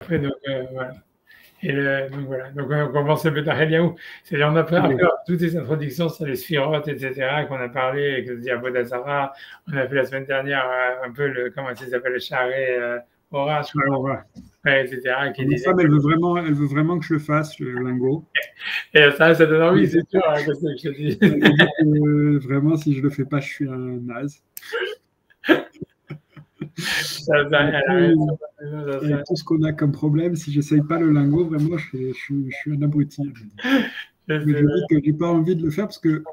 après, donc, voilà. Donc voilà, donc on commence le Beta Eliaou. C'est-à-dire, on a après toutes ces introductions sur les sphirotes, etc., qu'on a parlé, avec le Diabo Zara. On a fait la semaine dernière un peu comment ça s'appelle, le charré Aura, je crois, ouais, etc., qui Ma disait. femme, elle veut vraiment que je le fasse, le lingot. Et ça donne envie, c'est sûr, hein, qu'est-ce que je te dis. Elle me dit que vraiment, si je le fais pas, je suis un naze. Avec tout ce qu'on a comme problème, si j'essaye pas le lingot, vraiment, je suis un abruti. Mais je dis que j'ai pas envie de le faire parce que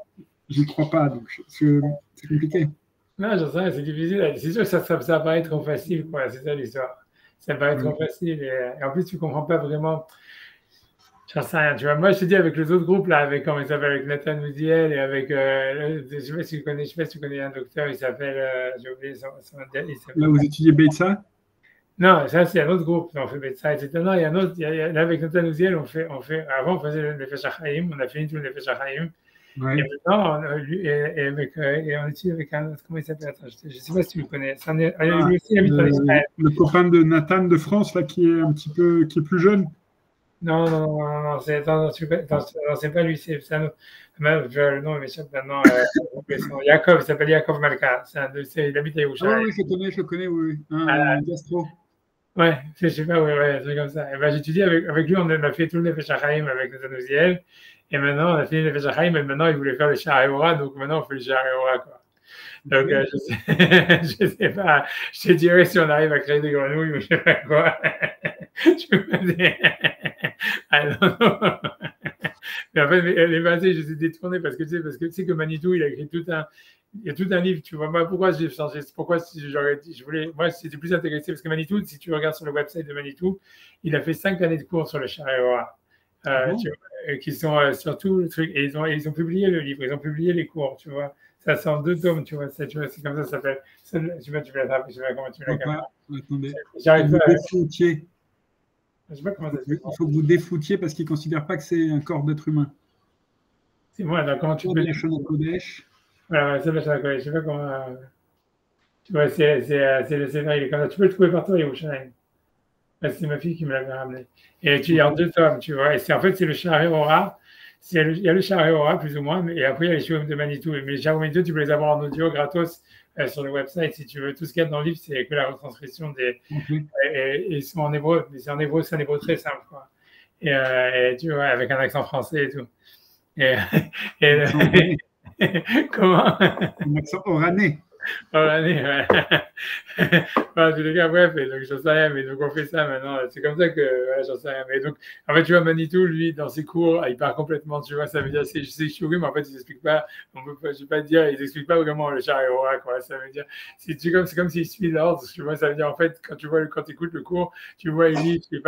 j'y crois pas, donc c'est compliqué. Non, j'en sais rien, c'est difficile. C'est sûr que ça paraît trop facile, quoi. C'est ça l'histoire. Ça paraît trop facile. Et en plus, tu comprends pas vraiment. J'en sais rien. Tu vois, moi, je te dis, avec les autres groupes, là, avec, comment il s'appelle, avec Nathan Ouziel et avec, je sais pas si tu connais un docteur, il s'appelle, j'ai oublié son Là, vous étudiez Beitza? Non, ça, c'est un autre groupe. On fait Beitza, etc. Non, il y a un autre, là, avec Nathan Ouziel, avant, on faisait le Nefesh HaChaim, on a fini tout le Nefesh HaChaim. Ouais. Et maintenant, et on étudie avec un autre, comment il s'appelle? Attends, je ne sais pas si tu le connais. Le copain de Nathan de France, là, qui est un petit peu, qui est plus jeune. Non, c'est pas lui, c'est un autre. Le nom m'échappe maintenant. Yaakov, il s'appelle Yaakov Malka. Il habite à Yerushalayim. Ah oui, je le connais, oui. Un gastro. Ouais, je sais pas, ouais, un truc comme ça. Et ben, j'étudie avec lui, on a fait tout le Nefesh HaChaim avec Nathan Uziel. Et maintenant, on a fini le Nefesh HaChaim, et maintenant, il voulait faire le Sha'arei Orah, donc maintenant, on fait le Sha'arei Orah, quoi. Donc, je sais pas, je te dirais si on arrive à créer des grenouilles ou je sais pas quoi. Je me dis, ah non. Mais en fait, les bases, je les ai détournées parce que tu sais que Manitou, il a écrit il y a tout un livre, tu vois. Moi, pourquoi j'ai changé? Pourquoi j'aurais dit, moi, j'étais plus intéressé parce que Manitou, si tu regardes sur le website de Manitou, il a fait 5 années de cours sur le Sha'arei Orah. Qui sont sur tout le truc. Et ils ont publié le livre, ils ont publié les cours, tu vois. Ça c'est en 2 tomes, tu vois, c'est comme ça s'appelle. Tu vas l'attraper, je sais pas comment tu mets la caméra. Attendez. J'arrive pas. Défoutiez. Je sais pas comment ça se fait. Il faut que vous défoutiez parce qu'ils ne considèrent pas que c'est un corps d'être humain. C'est moi, alors comment tu peux. Voilà, c'est la Kodesh. Je sais pas comment. Tu vois, c'est vrai, il est comme ça. Tu peux le trouver partout à Yerushalayim. C'est ma fille qui me l'avait ramené. Et tu y as en 2 tomes, tu vois. Et en fait, c'est le Sha'arei Orah. Il y a le Sha'arei Orah, plus ou moins, et après, il y a les Shurim de Manitou. Mais les Shurim de Manitou, tu peux les avoir en audio gratos sur le website, si tu veux. Tout ce qu'il y a dans le livre, c'est que la retranscription des. Et ils sont en hébreu, mais c'est en hébreu très simple, quoi. Et tu vois, avec un accent français et tout. Comment? Un accent oranais. Ouais. Enfin, tous les cas, bref, et donc j'en sais rien, mais donc on fait ça maintenant. C'est comme ça que, voilà, j'en sais rien. Mais donc, en fait, tu vois, Manitou, lui, dans ses cours, il part complètement, tu vois, ça veut dire, c'est Shurim, mais en fait, ils n'expliquent pas, je vais pas te dire, ils n'expliquent pas vraiment le Sha'arei Orah, quoi. Ça veut dire, c'est comme s'il suit l'ordre, tu vois, ça veut dire, en fait, quand tu écoutes le cours, tu vois, il lit, tu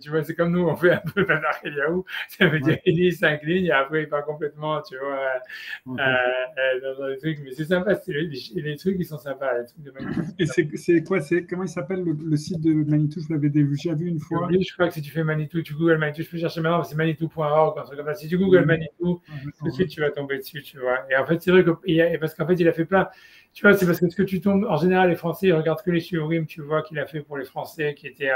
vois, c'est comme nous, on fait un peu Beta Eliaou, ça veut dire, il lit 5 lignes, et après, il part complètement, tu vois, dans les trucs, mais c'est sympa, c'est les trucs qui sont sympas, les trucs de Manitou. Et c'est quoi, comment il s'appelle le site de Manitou? Je l'avais déjà vu une fois. Je crois que si tu fais Manitou, tu googles Manitou, je peux chercher maintenant, c'est manitou.org, un truc comme ça. Si tu googles Manitou, tout de suite tu vas tomber dessus, tu vois. Et en fait, c'est vrai que, parce qu'en fait, il a fait plein. Tu vois, c'est parce que ce que tu tombes, en général, les Français, ils regardent que les shiurim, tu vois, qu'il a fait pour les Français, qui était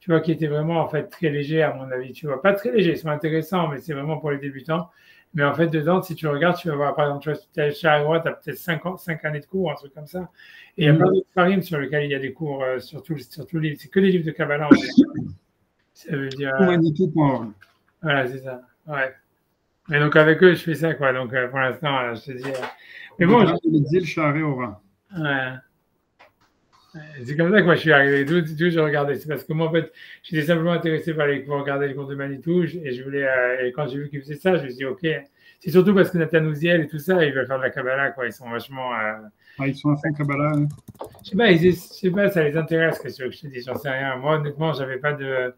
tu vois, qui était vraiment, en fait, très léger, à mon avis, tu vois. Pas très léger, ils sont intéressants, mais c'est vraiment pour les débutants. Mais en fait, dedans, si tu regardes, tu vas voir, par exemple, tu as Sha'arei Orah, tu as peut-être 5 années de cours, un truc comme ça. Et il y a plein d'autres parim sur lesquels il y a des cours sur tout le livre. C'est que des livres de Kabbalah en général. Ça veut dire. Manitou.org. Voilà, c'est ça. Ouais. Et donc, avec eux, je fais ça, quoi. Donc, pour l'instant, je te dis. Mais bon. Le Sha'arei Orah. Ouais. C'est comme ça que moi je suis arrivé. D'où je regardais. C'est parce que moi, en fait, j'étais simplement intéressé pour regarder les cours de Manitou. Et je voulais. Et quand j'ai vu qu'ils faisaient ça, je me suis dit, OK. C'est surtout parce que Nathan Ouziel et tout ça, ils veulent faire de la Kabbalah, quoi. Ils sont vachement. Ils sont à fond Kabbalah. Hein. Je sais pas, ça les intéresse, qu'est-ce que je te dis, j'en sais rien. Moi, honnêtement, j'avais pas de.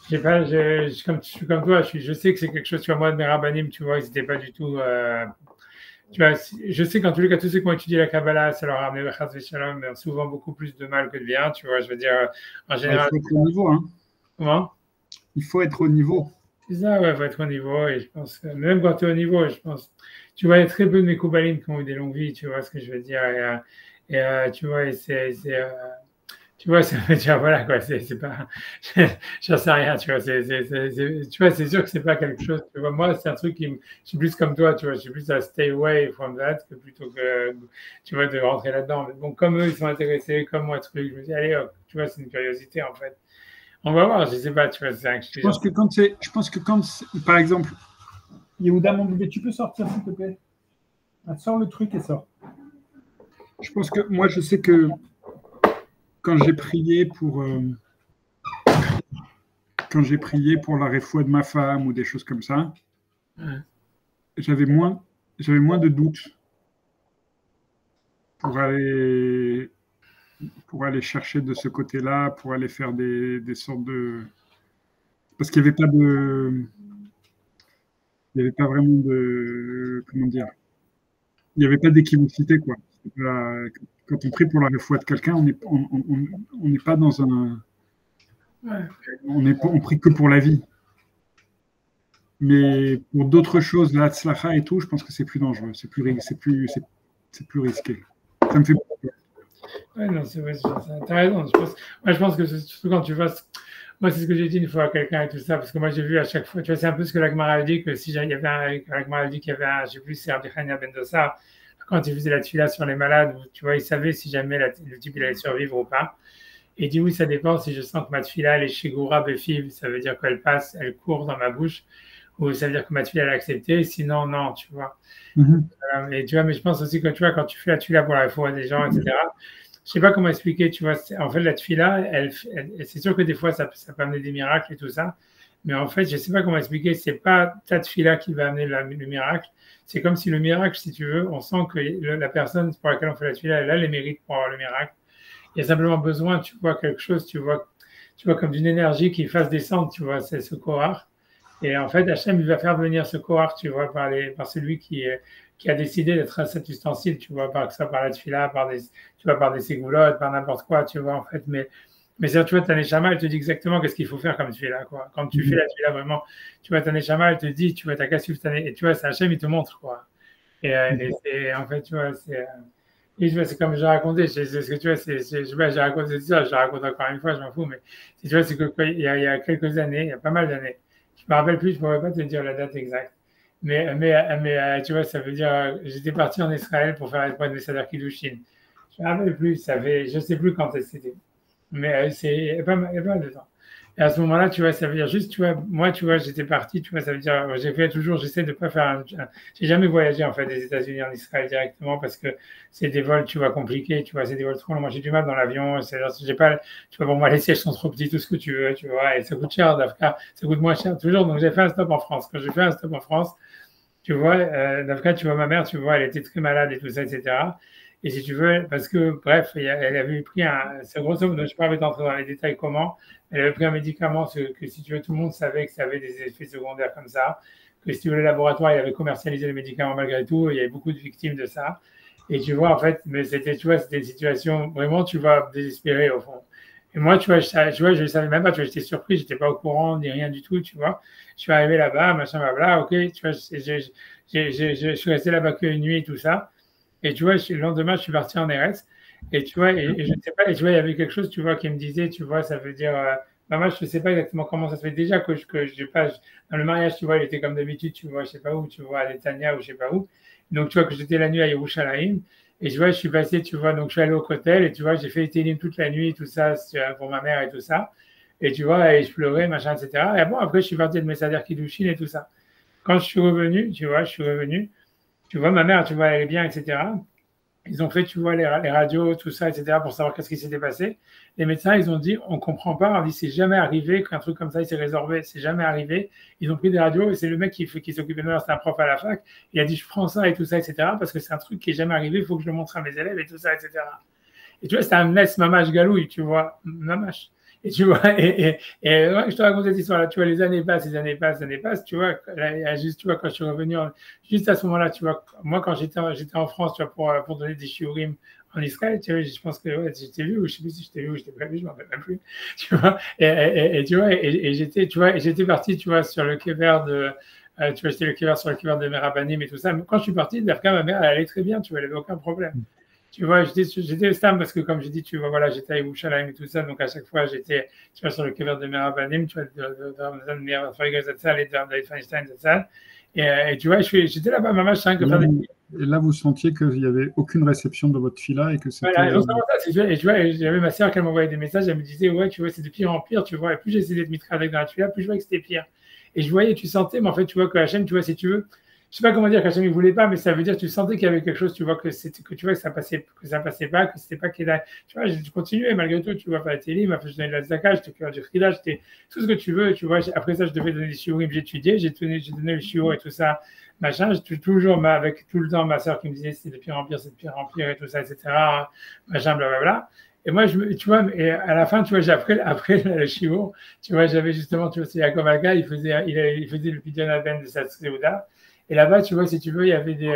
Je sais pas, je suis comme toi, je sais que c'est quelque chose, tu vois, moi, de mes rabbinim, tu vois, ils n'étaient pas du tout. Tu vois, je sais qu'en tous les cas, tous ceux qui ont étudié la Kabbalah, ça leur a amené le Chas v'Shalom, mais souvent beaucoup plus de mal que de bien, tu vois, je veux dire, en général. Il faut être au niveau, hein. Comment? Il faut être au niveau. C'est ça, ouais, il faut être au niveau, et je pense que même quand tu es au niveau, je pense, tu vois, il y a très peu de mes Koubalim qui ont eu des longues vies, tu vois ce que je veux dire, et tu vois, tu vois, ça veut dire, voilà, quoi, c'est pas, j'en sais rien, tu vois, tu vois, c'est sûr que c'est pas quelque chose, tu vois, moi, c'est un truc je suis plus comme toi, tu vois, je suis plus à stay away from that que plutôt que, tu vois, de rentrer là-dedans. Mais bon, comme eux, ils sont intéressés, comme moi, truc, je me dis, allez, hop, tu vois, c'est une curiosité, en fait. On va voir, je sais pas, tu vois, c'est un Je pense que par exemple, Yehuda, mon bébé, tu peux sortir, s'il te plaît? Sors le truc et sors. Je pense que moi, je sais que quand j'ai prié pour la réfoua de ma femme ou des choses comme ça, j'avais moins de doutes pour aller chercher de ce côté-là, pour aller faire des sortes de... Parce qu'il n'y avait pas vraiment de... Comment dire? Il n'y avait pas d'équivocité, quoi. Quand on prie pour la réfoua de quelqu'un, on n'est pas dans un... On prie que pour la vie. Mais pour d'autres choses, la tzlacha et tout, je pense que c'est plus dangereux, c'est plus risqué. Ça me fait peur. Ouais, non, c'est vrai, t'as raison. Moi, je pense que surtout quand tu fasses. Moi, c'est ce que j'ai dit une fois à quelqu'un et tout ça, parce que moi, j'ai vu à chaque fois, tu vois, c'est un peu ce que la Gemara a dit, que si il y avait la Gemara a dit qu'il y avait un, je sais plus, c'est Abdichania Ben Dossar, quand il faisait la tefila sur les malades, tu vois, il savait si jamais le type il allait survivre ou pas. Et il dit oui, ça dépend si je sens que ma tefila, elle est chez Goura Befiv, ça veut dire qu'elle passe, elle court dans ma bouche, ou ça veut dire que ma tefila, elle a accepté, sinon, non, tu vois. Et tu vois, mais je pense aussi que tu vois, quand tu fais la tefila pour la foi des gens, etc., je sais pas comment expliquer, tu vois, en fait, la tefila, c'est sûr que des fois, ça peut amener des miracles et tout ça, mais en fait, je sais pas comment expliquer, c'est pas ta tefila qui va amener le miracle, c'est comme si le miracle, si tu veux, on sent que la personne pour laquelle on fait la tefila, elle a les mérites pour avoir le miracle. Il y a simplement besoin, tu vois, quelque chose, tu vois comme d'une énergie qui fasse descendre, tu vois, c'est ce Kohar. Et en fait, Hachem, il va faire venir ce Kohar, tu vois, par celui qui a décidé d'être à cet ustensile, tu vois, par la tefila, par des ségoulottes, par n'importe quoi, tu vois, en fait. Mais ça, tu vois, ta neshama, elle te dit exactement qu'est-ce qu'il faut faire comme tefila, quoi. Quand tu fais la tefila, vraiment, tu vois, ta neshama, elle te dit, tu vois, t'as qu'à suivre et tu vois, c'est Hachem, il te montre, quoi. Et en fait, tu vois, c'est comme j'ai raconté, c'est ce que tu vois, j'ai raconté ça, je le raconte encore une fois, je m'en fous, mais tu vois, c'est que il y a quelques années, il y a pas mal d'années, je me rappelle plus, je pourrais pas te dire la date exacte, mais tu vois, ça veut dire, j'étais parti en Israël pour faire l'épreuve de Seder Kiddushin. Je me rappelle plus, je sais plus quand c'était, mais il y a pas mal de temps. Et à ce moment-là, tu vois, ça veut dire juste, tu vois, moi, tu vois, j'étais parti, tu vois, ça veut dire, j'essaie de pas faire j'ai jamais voyagé, en fait, des États-Unis en Israël directement parce que c'est des vols, tu vois, compliqués, tu vois, c'est des vols trop longs. Moi, j'ai du mal dans l'avion, j'ai pas, tu vois, pour moi, les sièges sont trop petits, tout ce que tu veux, tu vois, et ça coûte cher, Dafka, ça coûte moins cher toujours. Donc, j'ai fait un stop en France. Quand j'ai fait un stop en France, tu vois, Dafka, tu vois, ma mère, tu vois, elle était très malade et tout ça, etc. Et si tu veux, parce que, bref, elle avait pris c'est grosso modo, je ne sais pas entrer dans les détails comment, elle avait pris un médicament que, si tu veux, tout le monde savait que ça avait des effets secondaires comme ça, que si tu veux, le laboratoire, il avait commercialisé le médicament malgré tout, il y avait beaucoup de victimes de ça. Et tu vois, en fait, mais tu vois, c'était une situation vraiment, tu vois, désespérée au fond. Et moi, tu vois, je ne savais même pas, tu vois, j'étais surpris, j'étais pas au courant, ni rien du tout, tu vois. Je suis arrivé là-bas, machin, blabla, ok, tu vois, je suis resté là-bas qu'une nuit, tout ça. Et tu vois, le lendemain, je suis parti en RS. Et tu vois, et je ne sais pas, et tu vois, il y avait quelque chose, tu vois, qui me disait, tu vois, ça veut dire, moi, je ne sais pas exactement comment ça se fait. Déjà que je pas, dans le mariage, tu vois, il était comme d'habitude, tu vois, je ne sais pas où, tu vois, à Netanya ou je ne sais pas où. Donc, tu vois, que j'étais la nuit à Yerushalayim. Et tu vois, je suis passé, tu vois, donc je suis allé au Kotel et tu vois, j'ai fait Télim toute la nuit, tout ça, pour ma mère et tout ça. Et tu vois, et je pleurais, machin, etc. Et bon, après, je suis parti de mes Seder Kiddushin et tout ça. Quand je suis revenu, tu vois, tu vois, ma mère, tu vois, elle est bien, etc. Ils ont fait, tu vois, les radios, tout ça, etc., pour savoir qu'est-ce qui s'était passé. Les médecins, ils ont dit, on ne comprend pas. On dit, c'est jamais arrivé qu'un truc comme ça, il s'est résorbé. C'est jamais arrivé. Ils ont pris des radios et c'est le mec qui s'occupait de moi, c'était un prof à la fac. Il a dit, je prends ça et tout ça, etc., parce que c'est un truc qui n'est jamais arrivé. Il faut que je le montre à mes élèves et tout ça, etc. Et tu vois, c'était un laisse mamache galouille, tu vois, mamache. Et tu vois, ouais, je te raconte cette histoire-là, tu vois, les années passent, tu vois, là, juste, tu vois, quand je suis revenu, juste à ce moment-là, tu vois, moi, quand j'étais en France, tu vois, pour donner des shiurim en Israël, tu vois, je pense que ouais, j'étais vu, ou je sais plus si j'étais vu ou je n'étais pas vu, je ne m'en rappelle même plus, tu vois, tu vois, j'étais parti, tu vois, sur le kéver tu vois, j'étais sur le kéver de Merabanim et tout ça, mais quand je suis parti, ma mère, elle allait très bien, tu vois, elle n'avait aucun problème. tu vois, j'étais stable parce que, comme j'ai dit, tu vois, voilà, j'étais à Yerushalayim et tout ça, donc à chaque fois, j'étais, tu vois, sur le kever de Merabanim, tu vois, de Meir Zatzal et de David Feinstein Zatzal. Et tu vois, j'étais là-bas, maman, je sens que faire des. Et là, vous sentiez qu'il n'y avait aucune réception de votre fila et que c'était. Voilà, et non seulement ça, et tu vois, j'avais ma sœur qui m'envoyait des messages, elle me disait, ouais, tu vois, c'est de pire en pire, tu vois, et plus j'essayais de me avec dans la tuile, plus je voyais que c'était pire. Et je voyais, tu sentais, mais en fait, tu vois que Hachem, tu vois, si tu veux, je sais pas comment dire qu'Hachem ne voulait pas, mais ça veut dire que tu sentais qu'il y avait quelque chose, tu vois, que tu vois que ça passait pas, que c'était pas qu'il a, tu vois, je continuais malgré tout, tu vois, faire la télé, je donnais de la zaka, j'étais cœur du frida, j'étais tout ce que tu veux, tu vois, après ça, je devais donner des shiurim, j'étudiais, j'ai donné le shiur et tout ça, machin, j'étais toujours avec tout le temps ma soeur qui me disait c'est de pire en pire, c'est de pire en pire et tout ça, etc. Machin, blablabla. Et moi, tu vois, et à la fin, tu vois, après le shiur, tu vois, j'avais justement, tu vois, c'est Jacob Alga, il faisait le Pidyon Adven de sa Seuda. Et là-bas, tu vois, si tu veux, il y avait des.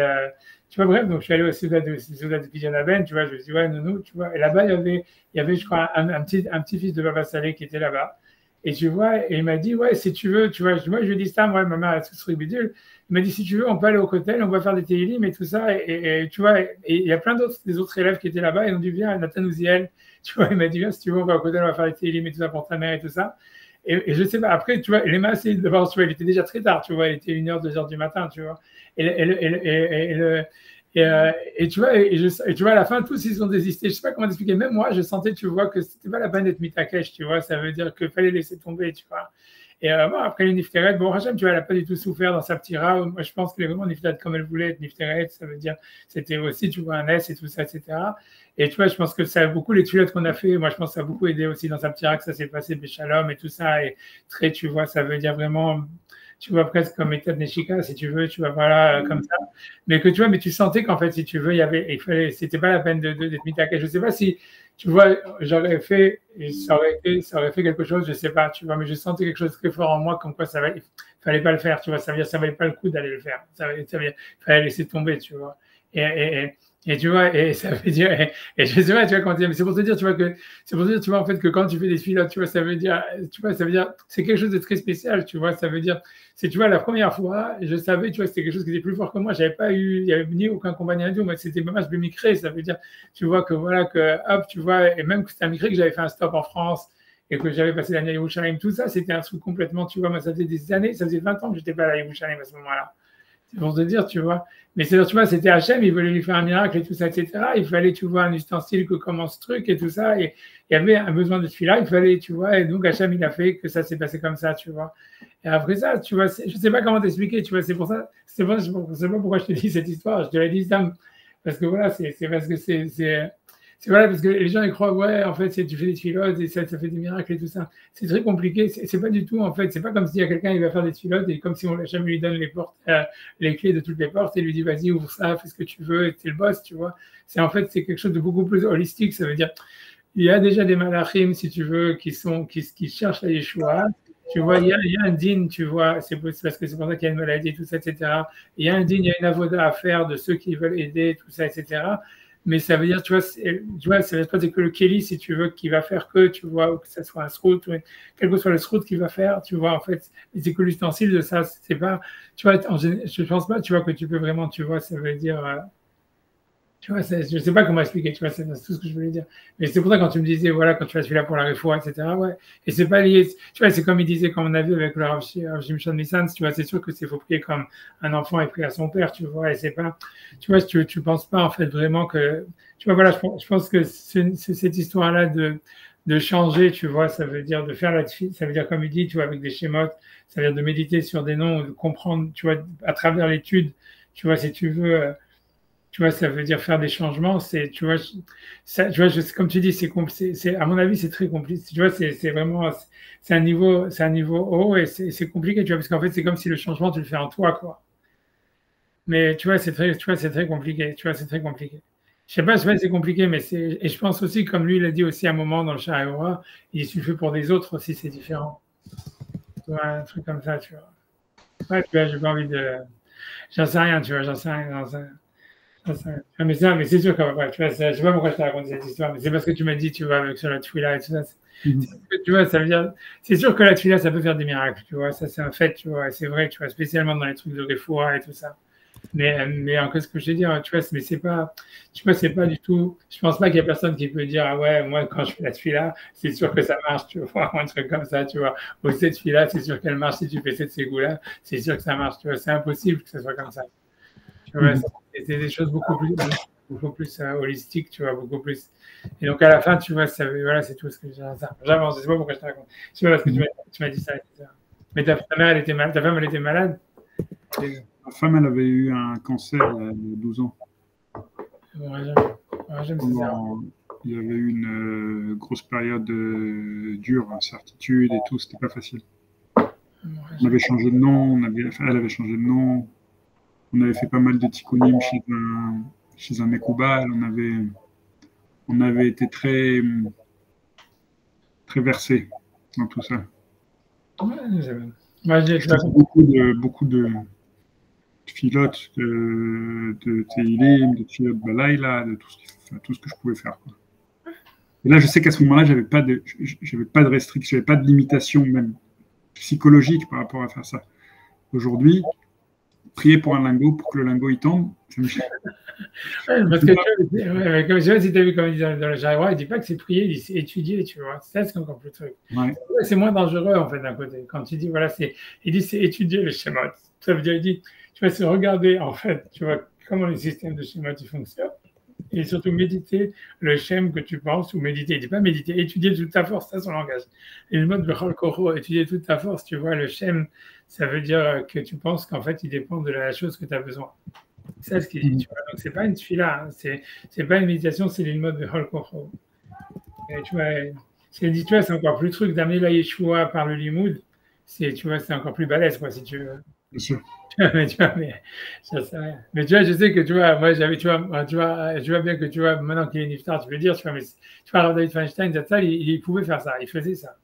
Tu vois, bref, donc je suis allé au Seuda de Pidyon Adven, tu vois, je me suis dit, ouais, nounou, tu vois. Et là-bas, il y avait, je crois, un petit fils de Baba Saleh qui était là-bas. Et tu vois, et il m'a dit, ouais, si tu veux, tu vois, moi, je lui ai dit ça, moi, ma mère a tout bidule. Il m'a dit, si tu veux, on peut aller au cotel, on va faire des télim et tout ça. Et tu vois, et il y a plein des autres élèves qui étaient là-bas. Ils ont dit, viens, Nathan Ouziel. Tu vois, il m'a dit, viens, si tu veux, on va au cotel, on va faire des télim et tout ça pour ta mère et tout ça. Et je sais pas, après, tu vois, les m'a essayé de voir, tu vois, il était déjà très tard, tu vois, il était 1h, 2h du matin, tu vois. Et tu vois, et tu vois, à la fin, tous ils ont désisté. Je sais pas comment t'expliquer. Même moi, je sentais, tu vois, que c'était pas la peine d'être mitakesh, tu vois. Ça veut dire qu'il fallait laisser tomber, tu vois. Et bon, après les Nifteret, bon, Hachem, tu vois, elle n'a pas du tout souffert dans sa petite rave. Moi, je pense qu'elle est vraiment Nifteret comme elle voulait être Nifteret. Ça veut dire, c'était aussi, tu vois, un S et tout ça, etc. Et tu vois, je pense que ça a beaucoup, les tuilettes qu'on a fait, moi, je pense que ça a beaucoup aidé aussi dans sa petite rave, que ça s'est passé, Béchalom et tout ça. Et très, tu vois, ça veut dire vraiment, tu vois, presque comme État de Neshika, si tu veux, tu vois, voilà, comme ça. Mais que tu vois, mais tu sentais qu'en fait, si tu veux, c'était pas la peine d'être mitakesh. Je sais pas si, tu vois, j'aurais fait, ça aurait fait quelque chose, je sais pas, tu vois, mais je sentais quelque chose de très fort en moi, comme quoi il fallait pas le faire, tu vois, ça veut dire, ça valait pas le coup d'aller le faire, ça veut dire, il fallait laisser tomber, tu vois. Et tu vois, et ça veut dire, et je sais pas, tu vois, quand mais c'est pour te dire, tu vois, tu vois, en fait, que quand tu fais des pilotes, tu vois, ça veut dire, c'est quelque chose de très spécial, tu vois, ça veut dire, tu vois, la première fois, je savais, tu vois, c'était quelque chose qui était plus fort que moi, j'avais pas eu, il y avait ni aucun combat ni un moi, c'était même je micré, ça veut dire, tu vois, que voilà, que, hop, tu vois, et même que c'était un micré que j'avais fait un stop en France, et que j'avais passé l'année à Yerushalayim, tout ça, c'était un truc complètement, tu vois, moi, ça faisait des années, ça faisait 20 ans que j'étais pas à Yerushalayim à ce moment-là. C'est pour te dire, tu vois. Mais c'est, tu vois, c'était Hachem, il voulait lui faire un miracle et tout ça, etc. Il fallait, tu vois, un ustensile que commence ce truc et tout ça. Et il y avait un besoin de celui-là, il fallait, tu vois. Et donc, Hachem, il a fait que ça s'est passé comme ça, tu vois. Et après ça, tu vois, je sais pas comment t'expliquer, tu vois. C'est pour ça, c'est pas pourquoi je te dis cette histoire. Je te l'ai dit, Sam, parce que voilà, c'est parce que c'est voilà, parce que les gens ils croient, ouais, en fait, tu fais des pilotes et ça fait des miracles et tout ça. C'est très compliqué. C'est pas du tout, en fait. C'est pas comme s'il y a quelqu'un qui va faire des pilotes et comme si on jamais lui donne les portes, les clés de toutes les portes et lui dit, vas-y, ouvre ça, fais ce que tu veux, t'es le boss, tu vois. C'est quelque chose de beaucoup plus holistique. Ça veut dire, il y a déjà des malachim, si tu veux, qui cherchent la Yeshua. Tu vois, il y a un digne, tu vois, c'est parce que c'est pour ça qu'il y a une maladie, tout ça, etc. Il y a un digne, il y a une avoda à faire de ceux qui veulent aider, tout ça, etc. Mais ça veut dire, tu vois, ça veut pas dire que le Kelly, si tu veux, qui va faire que, tu vois, ou que ça soit un srout, quel que soit le srout qu'il va faire, tu vois, en fait, c'est que l'ustensile de ça, c'est pas, tu vois, je pense pas, tu vois, que tu peux vraiment, tu vois, ça veut dire, tu vois, je sais pas comment expliquer, tu vois, c'est tout ce que je voulais dire. Mais c'est pour ça quand tu me disais, voilà, quand tu vas celui-là pour la réfoua, etc., ouais. Et c'est pas lié, tu vois, c'est comme il disait, comme on a vu avec le Rav Shimshon Nissan, tu vois, c'est sûr que c'est faut prier comme un enfant est prié à son père, tu vois, et c'est pas, tu vois, tu penses pas, en fait, vraiment que, tu vois, voilà, je pense que c'est cette histoire-là de changer, tu vois, ça veut dire de faire ça veut dire, comme il dit, tu vois, avec des schémas, ça veut dire de méditer sur des noms, de comprendre, tu vois, à travers l'étude, tu vois, si tu veux, tu vois, ça veut dire faire des changements. Tu vois, tu vois, comme tu dis, à mon avis, c'est très compliqué. Tu vois, c'est vraiment, c'est un niveau haut et c'est compliqué, tu vois, parce qu'en fait, c'est comme si le changement, tu le fais en toi, quoi. Mais tu vois, c'est très compliqué. Tu vois, c'est très compliqué. Je sais pas si c'est compliqué, mais et je pense aussi, comme lui, il a dit aussi à un moment dans le Sharaïora, il se fait pour des autres aussi, c'est différent. Tu vois, un truc comme ça, tu vois. Ouais, tu vois, j'ai pas envie de, j'en sais rien, tu vois, j'en sais rien. Mais c'est sûr que, ouais, tu vois, je sais pas pourquoi je te raconte cette histoire, mais c'est parce que tu m'as dit, tu vois, avec sur la tuila et tout ça. Tu vois, ça veut dire, c'est sûr que la tuila, ça peut faire des miracles, tu vois, ça c'est un fait, tu vois, et c'est vrai, tu vois, spécialement dans les trucs de refoua et tout ça. Mais encore ce que je te dis, hein, tu vois, mais c'est pas, tu vois, c'est pas du tout. Je pense pas qu'il y a personne qui peut dire, ah ouais, moi, quand je fais la fille-là, c'est sûr que ça marche, tu vois, un truc comme ça, tu vois. Ou cette fille-là, c'est sûr qu'elle marche. Si tu fais cette goûts-là, c'est sûr que ça marche, tu vois. C'est impossible que ce soit comme ça. Tu vois, c'est des choses beaucoup plus holistiques, tu vois, beaucoup plus. Et donc, à la fin, tu vois, voilà, c'est tout ce que j'ai à ça. J'avance, je sais pas pourquoi je te raconte. Je sais pas parce que tu m'as dit ça, etc. Mais ta mère, elle était malade, ta femme, elle était malade? Ma femme, elle avait eu un cancer il y a 12 ans. Il y avait eu une grosse période dure, incertitude et tout, c'était pas facile. On avait changé de nom, elle avait changé de nom, on avait fait pas mal de tikkunim chez un Mekoubal, on avait été très versé dans tout ça. Beaucoup de filotes, de Teilim, de Tfilot Balaïla, de tout ce que je pouvais faire, quoi. Et là, je sais qu'à ce moment-là, j'avais pas de restriction, j'avais pas de limitation même psychologique par rapport à faire ça. Aujourd'hui, prier pour un lingot pour que le lingot il tombe, ça me gêne. Parce que comme je sais, si tu as vu comme il dit dans le Jariwa, il dit pas que c'est prier, il dit c'est étudier, tu vois. Ça, c'est encore plus truc. Ouais. C'est moins dangereux, en fait, d'un côté. Quand il dit, voilà, il dit c'est étudier le schéma. Ça veut dire, il dit, tu vois, c'est regarder, en fait, tu vois, comment le système de schéma fonctionne. Et surtout méditer le schéma que tu penses, ou méditer, il dit pas méditer, étudier toute ta force, ça son langage. Et le mode Bechol Koro, étudier toute ta force, tu vois, le schéma, ça veut dire que tu penses qu'en fait, il dépend de la chose que tu as besoin. C'est ce qu'il dit, tu vois. Donc, c'est pas une tefila, hein. C'est pas une méditation, c'est le mode Bechol Koro. Et tu vois, c'est encore plus truc d'amener la Yeshua par le limoud, tu vois, c'est encore plus balèze, quoi, si tu veux. Bien sûr. Mais tu vois, ça sert à rien. Mais tu vois, je sais que tu vois, moi j'avais, tu vois bien que tu vois, maintenant qu'il est niftar, tu peux dire, tu vois, mais tu vois, David Feinstein, il pouvais faire ça, il faisait ça.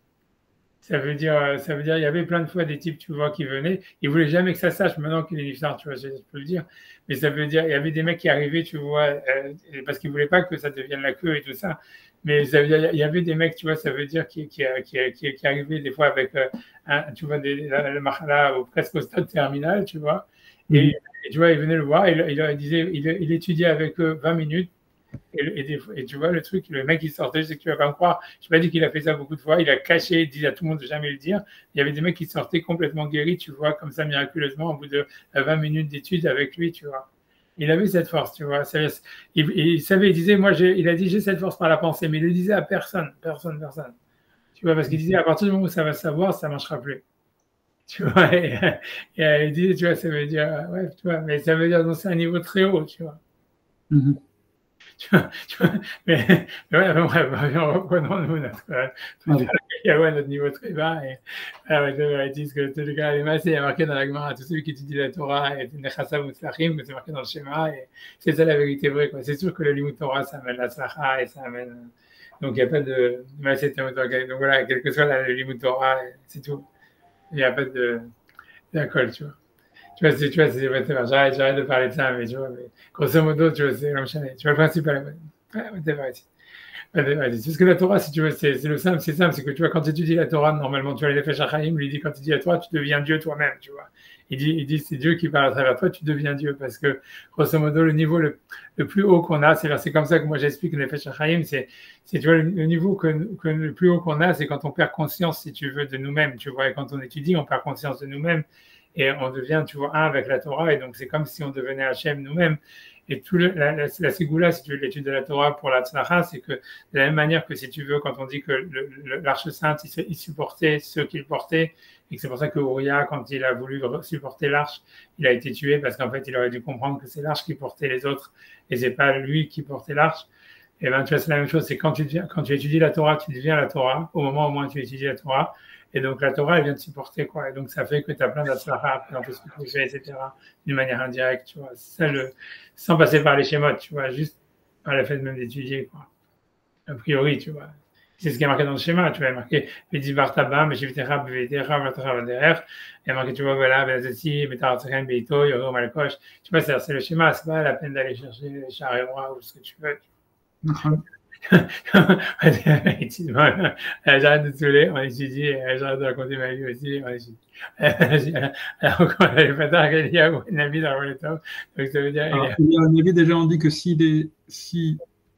Ça veut dire, il y avait plein de fois des types, tu vois, qui venaient, ils voulaient jamais que ça sache maintenant qu'il est niftar, tu vois, je peux le dire. Mais ça veut dire, il y avait des mecs qui arrivaient, tu vois, parce qu'ils voulaient pas que ça devienne la queue et tout ça. Mais ça veut dire, il y avait des mecs, tu vois, ça veut dire qui arrivaient des fois avec, tu vois, le machala presque au stade terminal, tu vois. Et tu vois, il venait le voir, il disait, il étudiait avec eux 20 minutes. Et tu vois, le truc, le mec, il sortait, je sais que tu vas pas me croire. Je n'ai pas dit qu'il a fait ça beaucoup de fois. Il a caché, il disait à tout le monde de jamais le dire. Il y avait des mecs qui sortaient complètement guéris, tu vois, comme ça, miraculeusement, au bout de 20 minutes d'études avec lui, tu vois. Il avait cette force, tu vois. Il savait, il disait, il a dit, j'ai cette force par la pensée, mais il le disait à personne. Tu vois, parce qu'il disait, à partir du moment où ça va savoir, ça ne marchera plus. Tu vois, il disait, tu vois, ça veut dire, ouais, tu vois, mais ça veut dire, c'est un niveau très haut, tu vois. Tu vois, mais ouais, reprenons-nous notre niveau très bas. Et ils disent que tous les gars, il y a marqué dans la Gemara, tout celui qui étudie la Torah et Nechassav Mutzlachim, c'est marqué dans le schéma, et c'est ça la vérité vraie, quoi. C'est sûr que le Limut Torah, ça amène la Slacha et ça amène. Donc il n'y a pas de. Donc voilà, quel que soit le Limut Torah, c'est tout. Il n'y a pas d'accord, tu vois. Tu vois, j'arrête de parler de ça, mais tu vois, mais grosso modo, tu vois, c'est tu vois le principe à la bonne. Parce que la Torah, si tu veux, c'est simple, c'est que tu vois, quand tu étudies la Torah, normalement, tu vois, les Nefesh HaChaim, lui dit, quand tu dis la Torah, tu deviens Dieu toi-même, tu vois. Il dit, c'est Dieu qui parle à travers toi, tu deviens Dieu, parce que, grosso modo, le niveau le plus haut qu'on a, c'est comme ça que moi j'explique les Nefesh HaChaim, c'est, tu vois, le niveau le plus haut qu'on a, c'est quand on perd conscience, si tu veux, de nous-mêmes, tu vois, et quand on étudie, on perd conscience de nous-mêmes, et on devient, tu vois, un avec la Torah, et donc c'est comme si on devenait Hachem nous-mêmes. Et la ségoula, si tu veux, l'étude de la Torah pour la tzlacha, c'est que de la même manière que si tu veux, quand on dit que l'Arche Sainte, il supportait ceux qu'il portait, et que c'est pour ça que Uriah, quand il a voulu supporter l'Arche, il a été tué parce qu'en fait, il aurait dû comprendre que c'est l'Arche qui portait les autres, et c'est pas lui qui portait l'Arche. Et ben, tu vois, c'est la même chose, c'est quand tu étudies la Torah, tu deviens la Torah, au moment où tu étudies la Torah. Et donc, la Torah, elle vient de supporter, quoi. Et donc, ça fait que tu as plein d'atzlacha dans tout ce que tu fais, etc., d'une manière indirecte, tu vois. Ça, sans passer par les schémas, tu vois, juste par le fait même d'étudier, quoi. A priori, tu vois. C'est ce qui est marqué dans le schéma, tu vois. Il est marqué, Vedivartabam, Meshivtera, Bevetera, Vatera, Vaderer. Il y a marqué, tu vois, voilà, Bezati, Metaratsechen, Beito, Yoro, Malkosh. Tu vois, c'est le schéma, c'est pas la peine d'aller chercher les chars et rois ou ce que tu veux. Effectivement, j'arrête de te saouler, on étudie, j'arrête de raconter ma vie aussi, on étudie. Alors, on n'avait pas tard qu'il y a un ami dans le temps, donc ça veut dire... Alors, il y a un avis déjà, on dit que si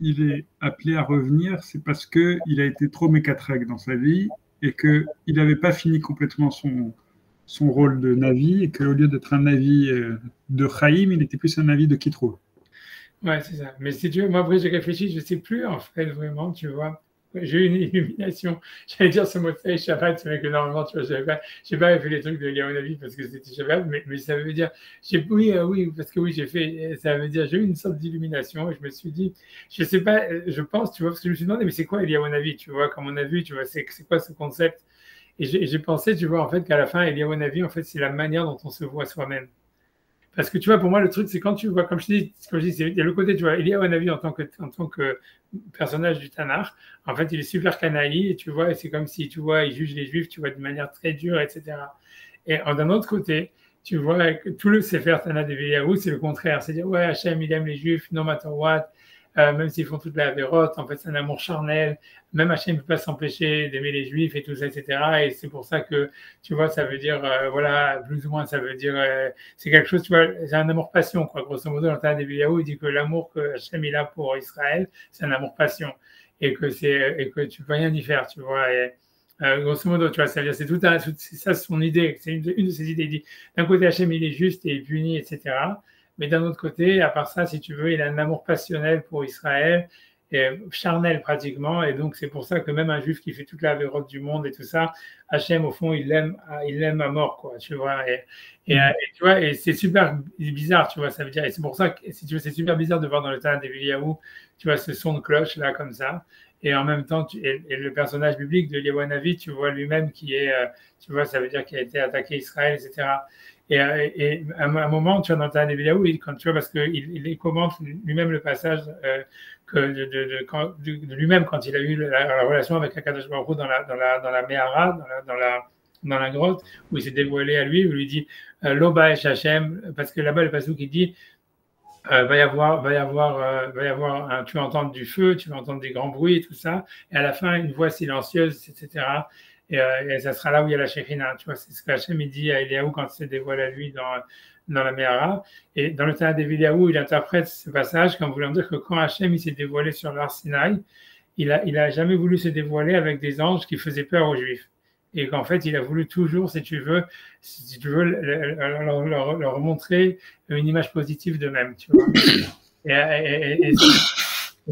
il est appelé à revenir, c'est parce qu'il a été trop mécatrec dans sa vie et qu'il n'avait pas fini complètement son rôle de Navi et qu'au lieu d'être un Navi de Chaim, il était plus un Navi de Kitro. Ouais, c'est ça. Mais si tu veux, moi, après, j'ai réfléchi, je ne sais plus, en fait, vraiment, tu vois. J'ai eu une illumination. J'allais dire ce mot de Shabbat, c'est vrai que normalement, tu vois, j'ai pas fait les trucs de Gaonavi parce que c'était Shabbat, mais ça veut dire, oui, parce que oui, j'ai fait, ça veut dire, j'ai eu une sorte d'illumination et je me suis dit, je sais pas, je pense, tu vois, parce que je me suis demandé, mais c'est quoi Eliyahu, tu vois, comme on a vu, tu vois, c'est quoi ce concept? Et j'ai pensé, tu vois, en fait, qu'à la fin, Eliyahu, en fait, c'est la manière dont on se voit soi-même. Parce que tu vois, pour moi, le truc, c'est quand tu vois, comme je dis, il y a le côté, tu vois, Eliyahu Hanavi en tant que personnage du Tanakh, en fait, il est super canaille, et tu vois, et c'est comme si, tu vois, il juge les Juifs, tu vois, de manière très dure, etc. Et d'un autre côté, tu vois, que tout le Sefer Tanakh d'Eliyahu, c'est le contraire. C'est-à-dire, ouais, Hachem, il aime les Juifs, no matter what, même s'ils font toute la vérote, en fait, c'est un amour charnel. Même Hachem ne peut pas s'empêcher d'aimer les Juifs et tout ça, etc. Et c'est pour ça que, tu vois, ça veut dire, voilà, plus ou moins, ça veut dire, c'est quelque chose, tu vois, c'est un amour-passion, quoi. Grosso modo, dans le Tanakh d'Eliyahu, il dit que l'amour que Hachem il a pour Israël, c'est un amour-passion. Et que tu peux rien y faire, tu vois. Et, grosso modo, tu vois, ça veut dire, c'est ça son idée, c'est une de ses idées. Il dit, d'un côté, Hachem, il est juste et il punit, etc. Mais d'un autre côté, à part ça, si tu veux, il a un amour passionnel pour Israël, et charnel pratiquement, et donc c'est pour ça que même un juif qui fait toute la vérote du monde et tout ça, Hachem, au fond, il l'aime à mort, quoi, tu vois. Et tu vois, et c'est super bizarre, tu vois, ça veut dire, et c'est pour ça que, si tu veux, c'est super bizarre de voir dans le Tanakh d'Eliyahu, tu vois, ce son de cloche, là, comme ça, et en même temps, et le personnage biblique de Eliyahu Hanavi, tu vois lui-même qui est, tu vois, ça veut dire qu'il a été attaqué Israël, etc. Et à un moment, tu vois, dans le Tanakh d'Eliyahu, quand tu vois, parce qu'il commente lui-même le passage que de lui-même quand il a eu la relation avec Akadosh Baruch Hu dans la Mehara, dans la grotte, où il s'est dévoilé à lui, où il lui dit Loba et Hachem, parce que là-bas, le passage qui dit va y avoir tu vas entendre du feu, tu vas entendre des grands bruits et tout ça, et à la fin, une voix silencieuse, etc. Et ça sera là où il y a la Shekhinah. Tu vois, c'est ce qu'Hachem dit à Eliyahu quand il se dévoile à lui dans la Mehara. Et dans le Tanakh d'Eliyahu, il interprète ce passage comme voulant dire que quand Hachem il s'est dévoilé sur l'Ar Sinaï, il a jamais voulu se dévoiler avec des anges qui faisaient peur aux Juifs. Et qu'en fait, il a voulu toujours, si tu veux leur montrer une image positive d'eux-mêmes, tu vois. Et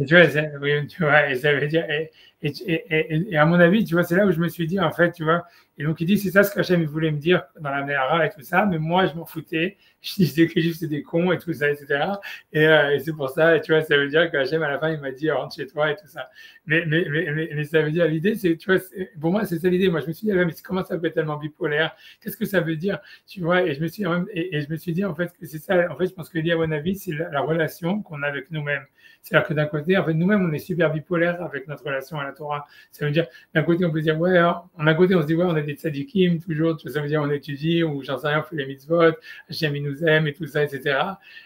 tu vois, et ça veut dire, et à mon avis, tu vois, c'est là où je me suis dit, en fait, tu vois, et donc il dit, c'est ça ce qu'Hachem voulait me dire dans la Mehara et tout ça, mais moi, je m'en foutais, je disais que juste des cons et tout ça, etc. Et c'est pour ça, tu vois, ça veut dire qu'Hachem, à la fin, il m'a dit, rentre chez toi et tout ça. Mais ça veut dire, l'idée, c'est, tu vois, pour moi, c'est ça l'idée. Moi, je me suis dit, mais comment ça peut être tellement bipolaire? Qu'est-ce que ça veut dire? Tu vois, et je me suis dit, en fait, que c'est ça, en fait, je pense que à mon avis, c'est la relation qu'on a avec nous-mêmes. C'est-à-dire que d'un côté, en fait, nous-mêmes, on est super bipolaire avec notre relation à la Torah. Ça veut dire, d'un côté, on peut dire, ouais, d'un côté, on se dit, ouais, on est des tzadikim, toujours, ça veut dire, on étudie, ou j'en sais rien, on fait les mitzvot, Hachem, il nous aime, et tout ça, etc.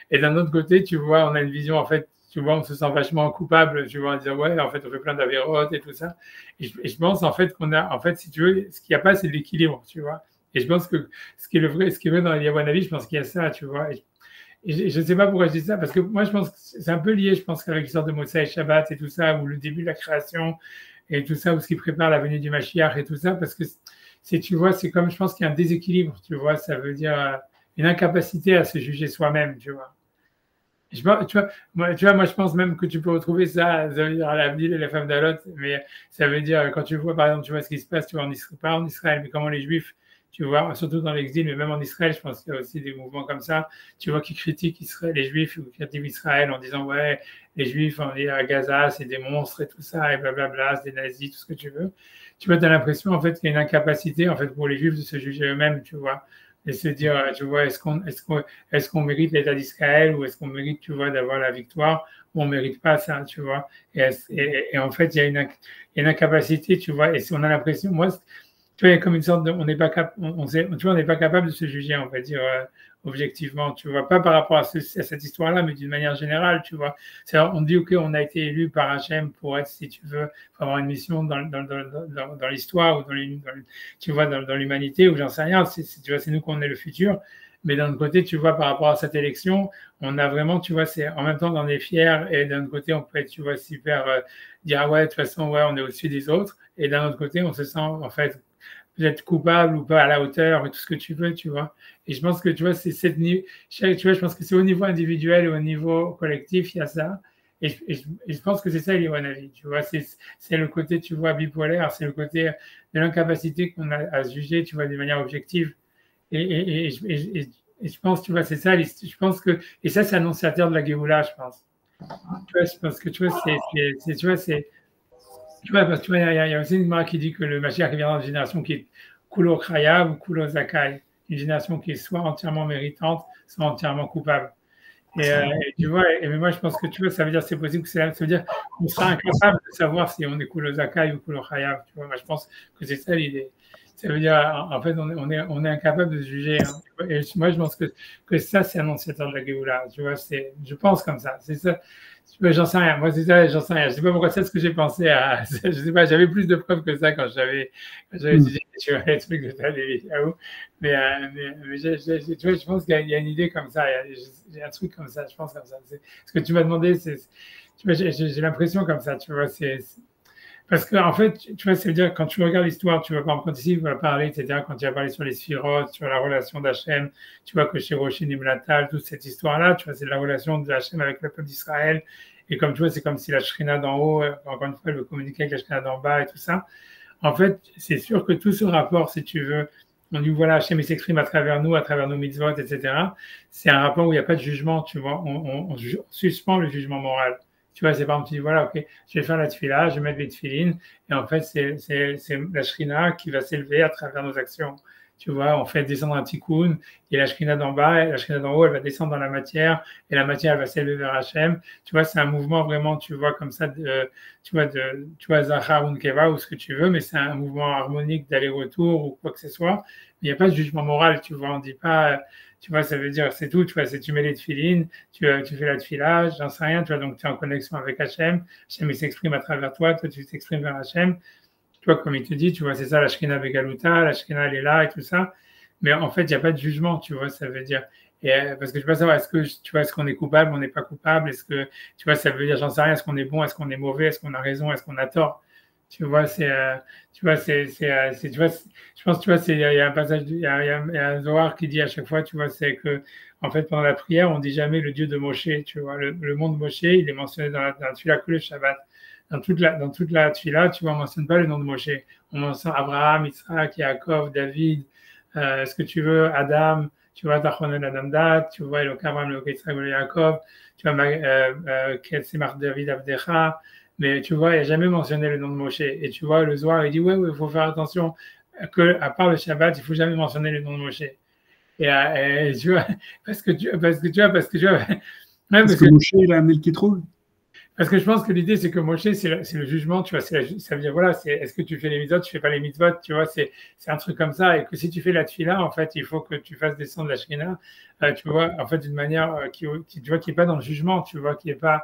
Et d'un autre côté, tu vois, on a une vision, en fait, tu vois, on se sent vachement coupable, tu vois, en disant, ouais, en fait, on fait plein d'avérotes et tout ça. Et je pense, en fait, en fait, si tu veux, ce qu'il n'y a pas, c'est de l'équilibre, tu vois. Et je pense que ce qui est vrai dans Eliyahu Hanavi, je pense qu'il y a ça, tu vois. Et je ne sais pas pourquoi je dis ça, parce que moi, je pense que c'est un peu lié, je pense, qu'avec l'histoire de Moshe et Shabbat et tout ça, ou le début de la création et tout ça, ou ce qui prépare la venue du Mashiach et tout ça, parce que tu vois, c'est comme, je pense qu'il y a un déséquilibre, tu vois, ça veut dire une incapacité à se juger soi-même, tu vois. Tu vois, moi, je pense même que tu peux retrouver ça veut dire à l'avenir et les femmes d'Alot, mais ça veut dire, quand tu vois, par exemple, tu vois ce qui se passe, tu vois, pas en Israël, mais comment les Juifs, tu vois, surtout dans l'exil, mais même en Israël, je pense qu'il y a aussi des mouvements comme ça, tu vois, qui critiquent Israël, les Juifs, ou qui critiquent Israël en disant, ouais, les Juifs, on est à Gaza, c'est des monstres et tout ça, et blablabla, c'est des nazis, tout ce que tu veux. Tu vois, tu as l'impression, en fait, qu'il y a une incapacité, en fait, pour les Juifs de se juger eux-mêmes, tu vois, et se dire, tu vois, est-ce qu'on mérite l'État d'Israël ou est-ce qu'on mérite, tu vois, d'avoir la victoire ou on ne mérite pas ça, tu vois. Et en fait, il y a une incapacité, tu vois, et si on a l'impression, moi, tu vois, il y a comme une sorte de, on n'est pas tu vois, on n'est pas capable de se juger, on va dire, objectivement, tu vois, pas par rapport à cette histoire-là, mais d'une manière générale, tu vois. On dit, OK, on a été élu par Hachem pour être, si tu veux, pour avoir une mission dans l'histoire ou tu vois, dans l'humanité, ou j'en sais rien, tu vois, c'est nous qu'on est le futur. Mais d'un autre côté, tu vois, par rapport à cette élection, on a vraiment, tu vois, c'est en même temps on est fier et d'un autre côté, on peut être, tu vois, super, dire, ah ouais, de toute façon, ouais, on est au-dessus des autres. Et d'un autre côté, on se sent, en fait, peut-être coupable ou pas à la hauteur et tout ce que tu veux, tu vois. Et je pense que, tu vois, tu vois, je pense que c'est au niveau individuel et au niveau collectif, il y a ça. Et je pense que c'est ça, Eliwanavi, tu vois, c'est le côté, tu vois, bipolaire, c'est le côté de l'incapacité qu'on a à se juger, tu vois, de manière objective. Et je pense, tu vois, c'est ça, je pense que, et ça, c'est annonciateur de la Géoula, je pense. Tu vois, je pense que, tu vois, tu vois, tu vois, parce que tu vois, il y a aussi une marque qui dit que le Mashiach viendra dans une génération qui est Kulo Chayav ou Kulo Zakai, une génération qui est soit entièrement méritante, soit entièrement coupable. Et tu vois, mais moi je pense que tu vois, ça veut dire c'est possible que ça veut dire qu'on sera incapable de savoir si on est Kulo Zakai ou Kulo Chayav. Tu vois, moi je pense que c'est ça l'idée. Ça veut dire, en fait, on est incapable de se juger. Hein. Et moi, je pense que ça, c'est annonciateur de la Géoula. Tu vois, je pense comme ça. C'est ça. Tu vois, j'en sais rien. Moi, c'est ça, j'en sais rien. Je sais pas pourquoi c'est ce que j'ai pensé à. Je sais pas, j'avais plus de preuves que ça quand j'avais étudié tu vois, les trucs de ta vidéo. Mais tu vois, je pense qu'il y a une idée comme ça. Il y a un truc comme ça. Je pense comme ça. Ce que tu m'as demandé, tu vois, j'ai l'impression comme ça. Tu vois, parce que, en fait, tu vois, ça veut dire, quand tu regardes l'histoire, tu vois, par exemple, quand ici, il va parler, etc., quand il va parler sur les sphirotes, sur la relation d'Hachem, tu vois, que chez Rochim Nimlatal, toute cette histoire-là, tu vois, c'est la relation d'Hachem avec le peuple d'Israël. Et comme tu vois, c'est comme si la Shrina d'en haut, encore une fois, elle veut communiquer avec la Shrina d'en bas et tout ça. En fait, c'est sûr que tout ce rapport, si tu veux, on dit, voilà, Hachem, il s'exprime à travers nous, à travers nos mitzvot, etc. C'est un rapport où il n'y a pas de jugement, tu vois. On suspend le jugement moral. Tu vois, c'est par exemple, tu dis, voilà, OK, je vais faire la tefila, je vais mettre les tefilines, et en fait, c'est la shrina qui va s'élever à travers nos actions. Tu vois, on fait descendre un tikkun, et la shrina d'en bas, et la shrina d'en haut, elle va descendre dans la matière, et la matière, elle va s'élever vers Hachem. Tu vois, c'est un mouvement vraiment, tu vois, comme ça, tu vois, Zachar ou Nkeva, ou ce que tu veux, mais c'est un mouvement harmonique d'aller-retour, ou quoi que ce soit. Il n'y a pas de jugement moral, tu vois, on ne dit pas, tu vois, ça veut dire, c'est tout, tu vois, c'est tu mets les tefilines, tu fais la tefila, j'en sais rien, tu vois, donc tu es en connexion avec Hachem, Hachem il s'exprime à travers toi, toi tu t'exprimes vers Hachem, tu vois, comme il te dit, tu vois, c'est ça la Shekhinah Begaluta, la Shekhinah elle est là et tout ça, mais en fait, il n'y a pas de jugement, tu vois, ça veut dire, parce que je veux pas savoir, tu vois, est-ce qu'on est coupable, on n'est pas coupable, est-ce que, tu vois, ça veut dire, j'en sais rien, est-ce qu'on est bon, est-ce qu'on est mauvais, est-ce qu'on a raison, est-ce qu'on a tort, tu vois, tu vois, tu vois, je pense, tu vois, il y a un passage, il y a un Zohar qui dit à chaque fois, tu vois, c'est que, en fait, pendant la prière, on dit jamais le Dieu de Moshe, tu vois, le monde de Moshe, il est mentionné dans la Tfila que le Shabbat. Dans toute la Tfila, tu vois, on mentionne pas le nom de Moshe. On mentionne Abraham, Yitzhak, Yaakov, David, ce que tu veux, Adam, tu vois, Tachonen Adamdat, tu vois, Elokam, Elokam, Yaakov, tu vois, Ketsemar David Avdecha, mais tu vois, il n'a jamais mentionné le nom de Moshe. Et tu vois, le Zohar, il dit, ouais, il faut faire attention qu'à part le Shabbat, il ne faut jamais mentionner le nom de Moshe. Et tu vois, parce que tu vois, parce que Moshe, il a amené le Kitron. Parce que je pense que l'idée, c'est que Moshe, c'est le jugement, tu vois, ça veut dire, voilà, est-ce que tu fais les mitzvot, tu fais pas les mitzvot, tu vois, c'est un truc comme ça, et que si tu fais la tefila, en fait, il faut que tu fasses descendre la shrina, tu vois, en fait, d'une manière tu vois, qui est pas dans le jugement, tu vois, qui est pas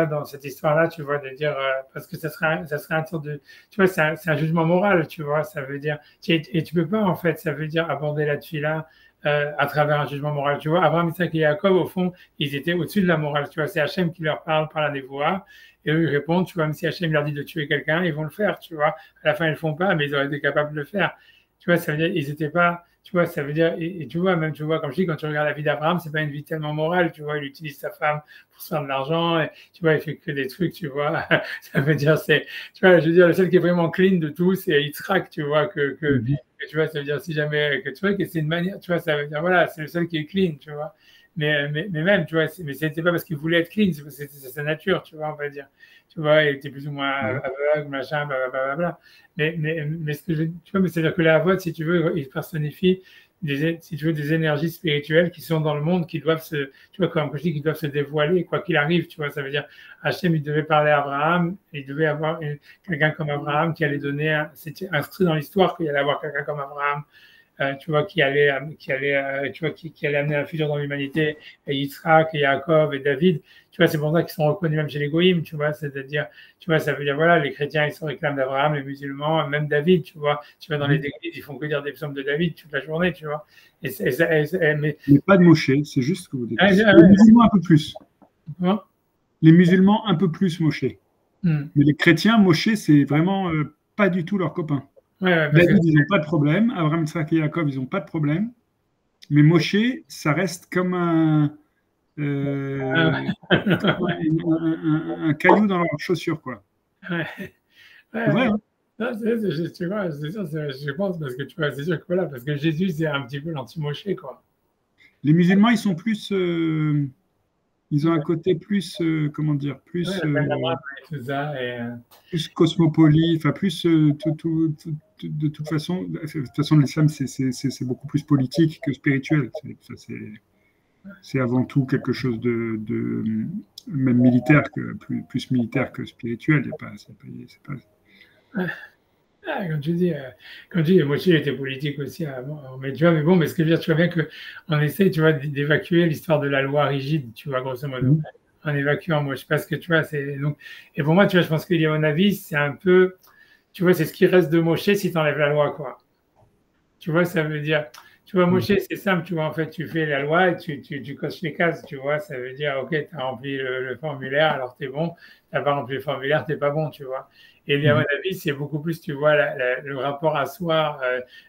dans cette histoire-là, tu vois, de dire, parce que ça serait un sorte de, tu vois, c'est un jugement moral, tu vois, ça veut dire, et tu peux pas, en fait, ça veut dire aborder la tefila, à travers un jugement moral. Tu vois, Abraham, Isaac et Jacob, au fond, ils étaient au-dessus de la morale. Tu vois, c'est Hachem qui leur parle par la névoie. Et eux, ils répondent, tu vois, même si Hachem leur dit de tuer quelqu'un, ils vont le faire, tu vois. À la fin, ils le font pas, mais ils auraient été capables de le faire. Tu vois, ça veut dire, ils étaient pas, tu vois, ça veut dire, et tu vois, même, tu vois, comme je dis, quand tu regardes la vie d'Abraham, c'est pas une vie tellement morale, tu vois, il utilise sa femme pour se faire de l'argent, et tu vois, il fait que des trucs, tu vois. Ça veut dire, tu vois, je veux dire, le seul qui est vraiment clean de tout, c'est Yitzhak, tu vois, tu vois, ça veut dire si jamais, que tu vois, que c'est une manière, tu vois, ça veut dire, voilà, c'est le seul qui est clean, tu vois. Mais même, tu vois, mais c'était pas parce qu'il voulait être clean, c'est sa nature, tu vois, on va dire. Tu vois, il était plus ou moins aveugle, machin, blablabla. Mais ce que tu vois, mais c'est-à-dire que la voix, si tu veux, il personnifie si tu veux, des énergies spirituelles qui sont dans le monde, qui doivent tu vois, comme je dis, qui doivent se dévoiler, quoi qu'il arrive, tu vois, ça veut dire, Hachem, il devait parler à Abraham, il devait avoir quelqu'un comme Abraham qui allait donner, c'était inscrit dans l'histoire qu'il allait avoir quelqu'un comme Abraham, tu vois, qui allait amener un futur dans l'humanité, et Yitzhak, et Yaakov, et David, tu vois, c'est pour ça qu'ils sont reconnus même chez les goïms, tu vois, c'est-à-dire, tu vois, ça veut dire, voilà, les chrétiens, ils se réclament d'Abraham, les musulmans, même David, tu vois, dans les églises, ils font que dire des psaumes de David toute la journée, tu vois. Mais pas de Moshe, c'est juste ce que vous dites. Les musulmans un peu plus. Hein? Les musulmans un peu plus Moshe. Mais les chrétiens, Moshe, c'est vraiment pas du tout leur copain. David, ils n'ont pas de problème. Abraham, Yitzhak et Yaakov, ils n'ont pas de problème. Mais Moshe, ça reste comme un caillou dans leur chaussure, quoi. C'est vrai, hein? Non, tu vois, c'est sûr, je pense, parce que tu vois, c'est sûr que voilà, parce que Jésus, c'est un petit peu l'anti-Moshe, quoi. Les musulmans, ils sont plus. Ils ont un côté plus, comment dire, plus, plus cosmopolite, enfin plus de toute façon, l'islam c'est beaucoup plus politique que spirituel. C'est avant tout quelque chose de même militaire que plus militaire que spirituel. Il y a pas, c'est pas... Comme tu dis, Moshe était politique aussi mais tu vois, mais bon, mais ce que je veux dire, tu vois bien qu'on essaie, tu vois, d'évacuer l'histoire de la loi rigide, tu vois, grosso modo, en évacuant Moshe, parce que tu vois, c'est donc, et pour moi, tu vois, je pense qu'il y a mon avis, c'est un peu, tu vois, c'est ce qui reste de Moshe si tu enlèves la loi, quoi. Tu vois, ça veut dire, tu vois, Moshe, c'est simple, tu vois, en fait, tu fais la loi et tu coches les cases, tu vois, ça veut dire, ok, tu as rempli le formulaire, alors tu es bon, tu n'as pas rempli le formulaire, tu n'es pas bon, tu vois. Et à mon avis, c'est beaucoup plus, tu vois, le rapport à soi,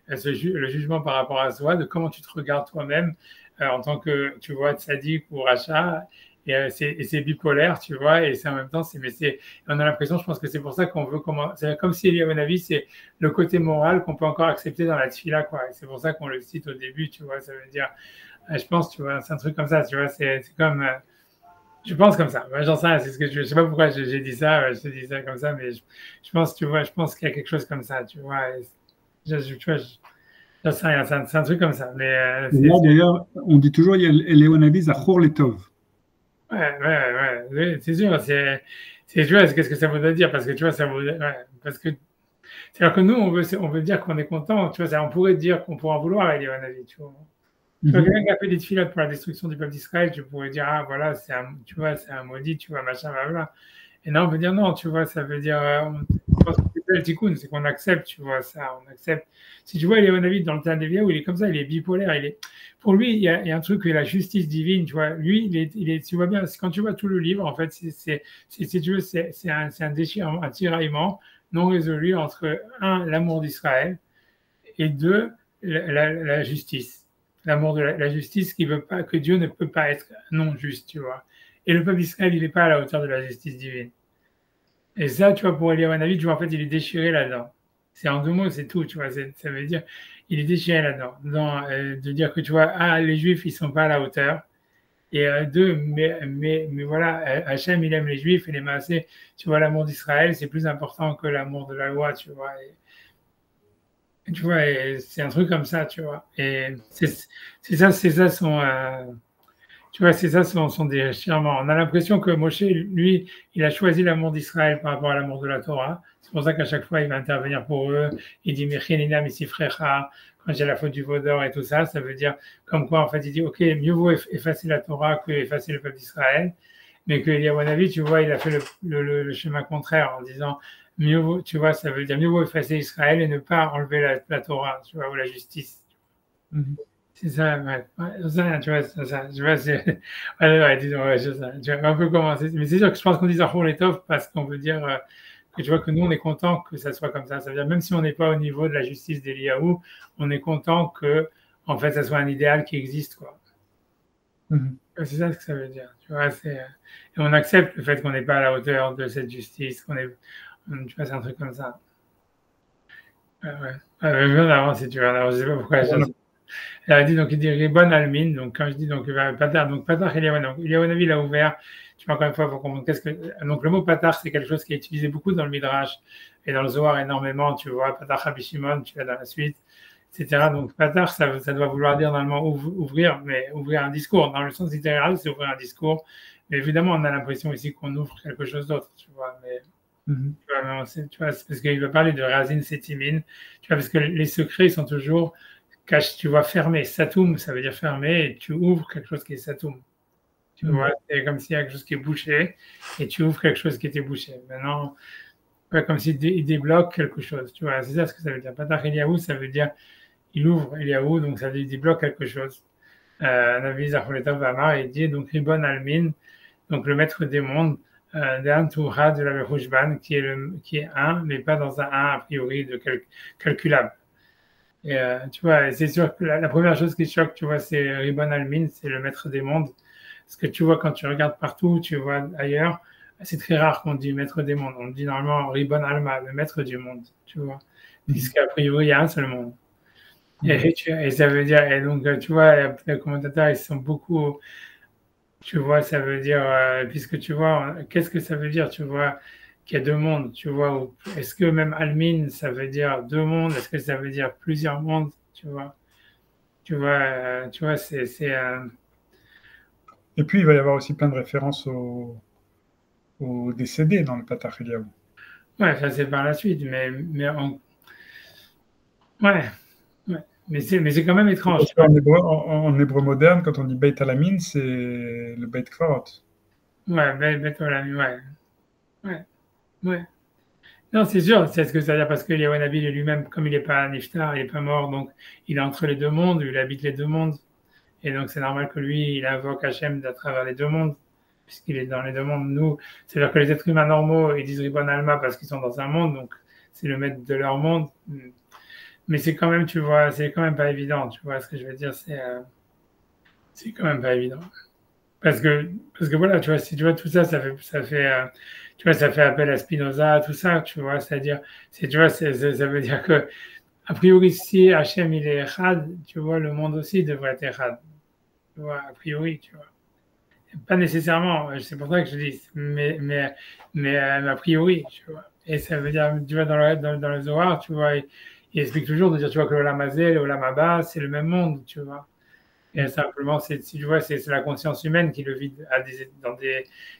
le jugement par rapport à soi, de comment tu te regardes toi-même en tant que, tu vois, tzaddik ou rachat, et c'est bipolaire, tu vois, et c'est en même temps, on a l'impression, je pense que c'est pour ça qu'on veut c'est comme si, à mon avis, c'est le côté moral qu'on peut encore accepter dans la tefila, quoi. Et c'est pour ça qu'on le cite au début, tu vois, ça veut dire, je pense, tu vois, c'est un truc comme ça, tu vois, c'est comme, je pense comme ça. Moi, j'en sais rien, c'est ce que je sais pas pourquoi j'ai dit ça, je te dis ça comme ça, mais je pense, tu vois, je pense qu'il y a quelque chose comme ça, tu vois. Tu vois, j'en sais rien, c'est un truc comme ça. Mais là, d'ailleurs, on dit toujours, il y a Léonavi Zachor Letov. Ouais, c'est sûr, tu vois, qu'est-ce que ça veut dire? Parce que tu vois, parce que c'est-à-dire que nous, on veut dire qu'on est content, tu vois, on pourrait dire qu'on pourrait en vouloir à Léonavi, tu vois. Tu vois, quelqu'un qui a fait des filotes pour la destruction du peuple d'Israël, tu pourrais dire, ah voilà, tu vois, c'est un maudit, tu vois, machin, voilà. Et là, on veut dire non, tu vois, ça veut dire, je pense que c'est ça le tikkun, c'est qu'on accepte, tu vois, ça, on accepte. Si tu vois, Léonavid dans le Tandevia, où il est comme ça, il est bipolaire, pour lui, il y a un truc, la justice divine, tu vois, lui, tu vois bien, quand tu vois tout le livre, en fait, si tu veux, c'est un déchirement, un tiraillement non résolu entre, un, l'amour d'Israël, et deux, la justice. L'amour de la justice qui veut pas, que Dieu ne peut pas être non juste, tu vois. Et le peuple d'Israël, il n'est pas à la hauteur de la justice divine. Et ça, tu vois, pour Eliyahu tu vois, en fait, il est déchiré là-dedans. C'est en deux mots, c'est tout, tu vois. Ça veut dire, il est déchiré là-dedans. De dire que, tu vois, les Juifs, ils sont pas à la hauteur. Et deux, mais voilà, Hachem, il aime les Juifs et les Maasés. Tu vois, l'amour d'Israël, c'est plus important que l'amour de la loi, tu vois. Et tu vois, c'est un truc comme ça, tu vois. Et c'est ça son... tu vois, c'est ça son déchirement. On a l'impression que Moshe, lui, il a choisi l'amour d'Israël par rapport à l'amour de la Torah. C'est pour ça qu'à chaque fois, il va intervenir pour eux. Il dit Mechinina Misifrecha, quand j'ai la faute du veau d'or et tout ça, ça veut dire comme quoi, en fait, il dit ok, mieux vaut effacer la Torah que effacer le peuple d'Israël. Mais que Eliyahu, tu vois, il a fait le chemin contraire en disant mieux vaut, tu vois, ça veut dire mieux vaut effacer Israël et ne pas enlever la Torah, tu vois, ou la justice. C'est ça, ouais. Tu vois, c'est ça. Tu vois, disons, c'est ça. Tu vois, un peu commencer. Mais c'est sûr que je pense qu'on dit Zachor Letov parce qu'on veut dire que tu vois que nous, on est content que ça soit comme ça. Ça veut dire, même si on n'est pas au niveau de la justice d'Eliyahu, on est content que, en fait, ça soit un idéal qui existe, quoi. C'est ça ce que ça veut dire. Tu vois, et on accepte le fait qu'on n'est pas à la hauteur de cette justice, tu vois, c'est un truc comme ça. Je viens d'avancer, tu vois. Alors, je sais pas pourquoi. Elle a dit, donc il dit Ribon Almin, donc quand je dis donc Patar, donc Patar Eliyahu, donc Eliyahu Navi l'a ouvert. Tu vois, encore une fois, il faut comprendre qu'est-ce que. Donc le mot Patar, c'est quelque chose qui est utilisé beaucoup dans le Midrash et dans le Zohar énormément, tu vois, Patar Rabbi Shimon, tu vas dans la suite, etc. Donc Patar, ça doit vouloir dire normalement ouvrir, mais ouvrir un discours. Dans le sens littéral, c'est ouvrir un discours. Mais évidemment, on a l'impression ici qu'on ouvre quelque chose d'autre, tu vois, mais. Tu vois, c'est parce qu'il va parler de Razin Setimin, tu vois, parce que les secrets sont toujours tu vois, fermé. Satoum, ça veut dire fermé, et tu ouvres quelque chose qui est Satoum. Tu vois, c'est comme s'il y a quelque chose qui est bouché, et tu ouvres quelque chose qui était bouché. Maintenant, ouais, comme s'il débloque quelque chose. Tu vois, c'est ça ce que ça veut dire. Patach Eliyahu, ça veut dire il ouvre Eliyahu, donc ça veut dire il débloque quelque chose. Navi Zacholetov Vamar, il dit donc Ribon Almin, donc le maître des mondes, d'un Toura de la Mechouchban, qui est un, mais pas dans un a priori de calculable. Et tu vois, c'est sûr que la première chose qui choque, tu vois, c'est Ribon Almin, c'est le maître des mondes. Parce que tu vois, quand tu regardes partout, tu vois ailleurs, c'est très rare qu'on dit maître des mondes. On dit normalement Ribon Alma, le maître du monde, tu vois. Puisqu'à priori, il y a un seul monde. Et ça veut dire, et donc, tu vois, les commentateurs, ils sont beaucoup, tu vois, ça veut dire, puisque tu vois, qu'est-ce que ça veut dire, tu vois, qu'il y a deux mondes, tu vois, est-ce que même Almin, ça veut dire deux mondes, est-ce que ça veut dire plusieurs mondes, tu vois, c'est, Et puis, il va y avoir aussi plein de références aux décédés dans le Patach Eliyahu. Ouais, ça c'est par la suite, ouais. Mais c'est quand même étrange. En hébreu moderne, quand on dit Beit Alamin, c'est le Beit Kvarot. Ouais, Beit Alamin, ouais. Non, c'est sûr, c'est ce que ça veut dire parce que Eliyahu Navi lui-même, comme il n'est pas niftar, il n'est pas mort, donc il est entre les deux mondes, il habite les deux mondes. Et donc c'est normal que lui, il invoque Hachem à travers les deux mondes, puisqu'il est dans les deux mondes. Nous, c'est-à-dire que les êtres humains normaux, ils disent Ribon Alma parce qu'ils sont dans un monde, donc c'est le maître de leur monde. Mais c'est quand même, tu vois, c'est quand même pas évident, tu vois, ce que je veux dire, c'est quand même pas évident. Parce que voilà, tu vois, si tu vois tout ça, tu vois, ça fait appel à Spinoza, tout ça, tu vois, c'est-à-dire, tu vois, ça veut dire que, a priori, si Hachem il est Echad, tu vois, le monde aussi devrait être Echad. Tu vois, a priori, tu vois. Pas nécessairement, c'est pour ça que je dis, mais a priori, tu vois. Et ça veut dire, tu vois, dans le Zohar, tu vois, il explique toujours de dire, tu vois, que l'Olam Hazé, l'Olam Haba, c'est le même monde, tu vois. Et simplement, tu vois, c'est la conscience humaine qui le vit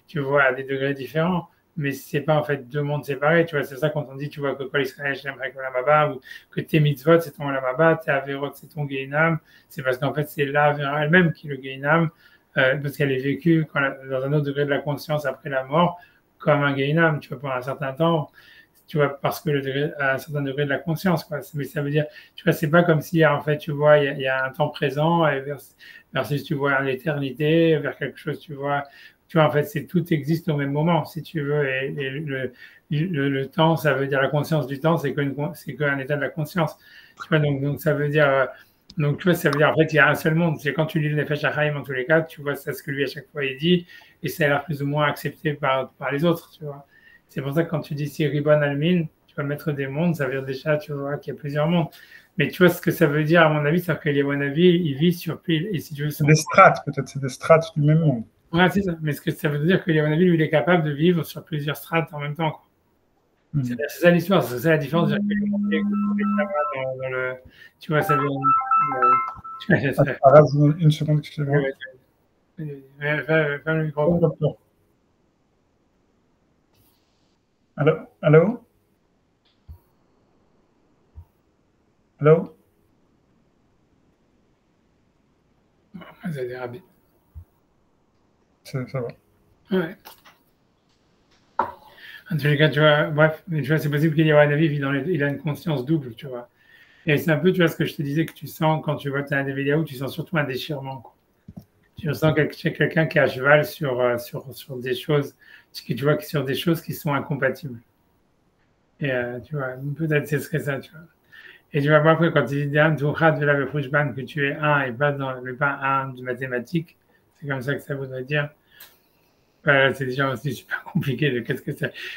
tu vois, à des degrés différents. Mais c'est pas en fait deux mondes séparés, tu vois. C'est ça quand on dit, tu vois, que Kol Israël, j'aimerais que Olam Haba, ou que tes mitzvot, c'est ton Olam Haba, tes averot, c'est ton Geinam. C'est parce qu'en fait, c'est la Avera elle-même qui est le Geinam, parce qu'elle est vécue dans un autre degré de la conscience après la mort, comme un Geinam, tu vois, pendant un certain temps, tu vois, parce que à un certain degré de la conscience, quoi. Mais ça veut dire, tu vois, c'est pas comme si, en fait, tu vois, il y a un temps présent et versus, tu vois, l'éternité, vers quelque chose, tu vois, en fait, tout existe au même moment, si tu veux, et le temps, ça veut dire la conscience du temps, c'est qu'un état de la conscience. Tu vois, donc ça veut dire, donc, tu vois, ça veut dire, en fait, il y a un seul monde. C'est quand tu lis le Nefesh HaChaim, en tous les cas, tu vois, c'est ce que lui, à chaque fois, il dit, et ça a l'air plus ou moins accepté par les autres, tu vois. C'est pour ça que quand tu dis si Ribon Almin, tu vas mettre des mondes, ça veut dire déjà, tu vois, qu'il y a plusieurs mondes. Mais tu vois ce que ça veut dire, à mon avis, c'est que Eliyahu il vit sur pile. Et si tu veux, c'est des strates, peut-être, c'est des strates du même monde. Ouais, c'est ça. Mais ce que ça veut dire que Eliyahu lui, il est capable de vivre sur plusieurs strates en même temps, quoi. C'est ça l'histoire, c'est ça la différence. Dans le, tu vois, ça veut dire. Une seconde, excusez-moi. Ferme le micro. Allô? Allô? Allô? Ça dérapé. Ça va. Ouais. En tous les cas, tu vois, bref, tu vois, c'est possible qu'Eliyahu il a une conscience double, tu vois. Et c'est un peu, tu vois, ce que je te disais que tu sens quand tu vois un des vidéos, tu sens surtout un déchirement, quoi. Tu sens quelqu'un qui est à cheval sur des choses, tu vois, sur des choses qui sont incompatibles. Et tu vois, peut-être ce serait ça, tu vois. Et tu vois, après, quand il dit que tu es un et pas un de mathématiques, c'est comme ça que ça voudrait dire. Voilà, c'est déjà aussi super compliqué de qu'est-ce que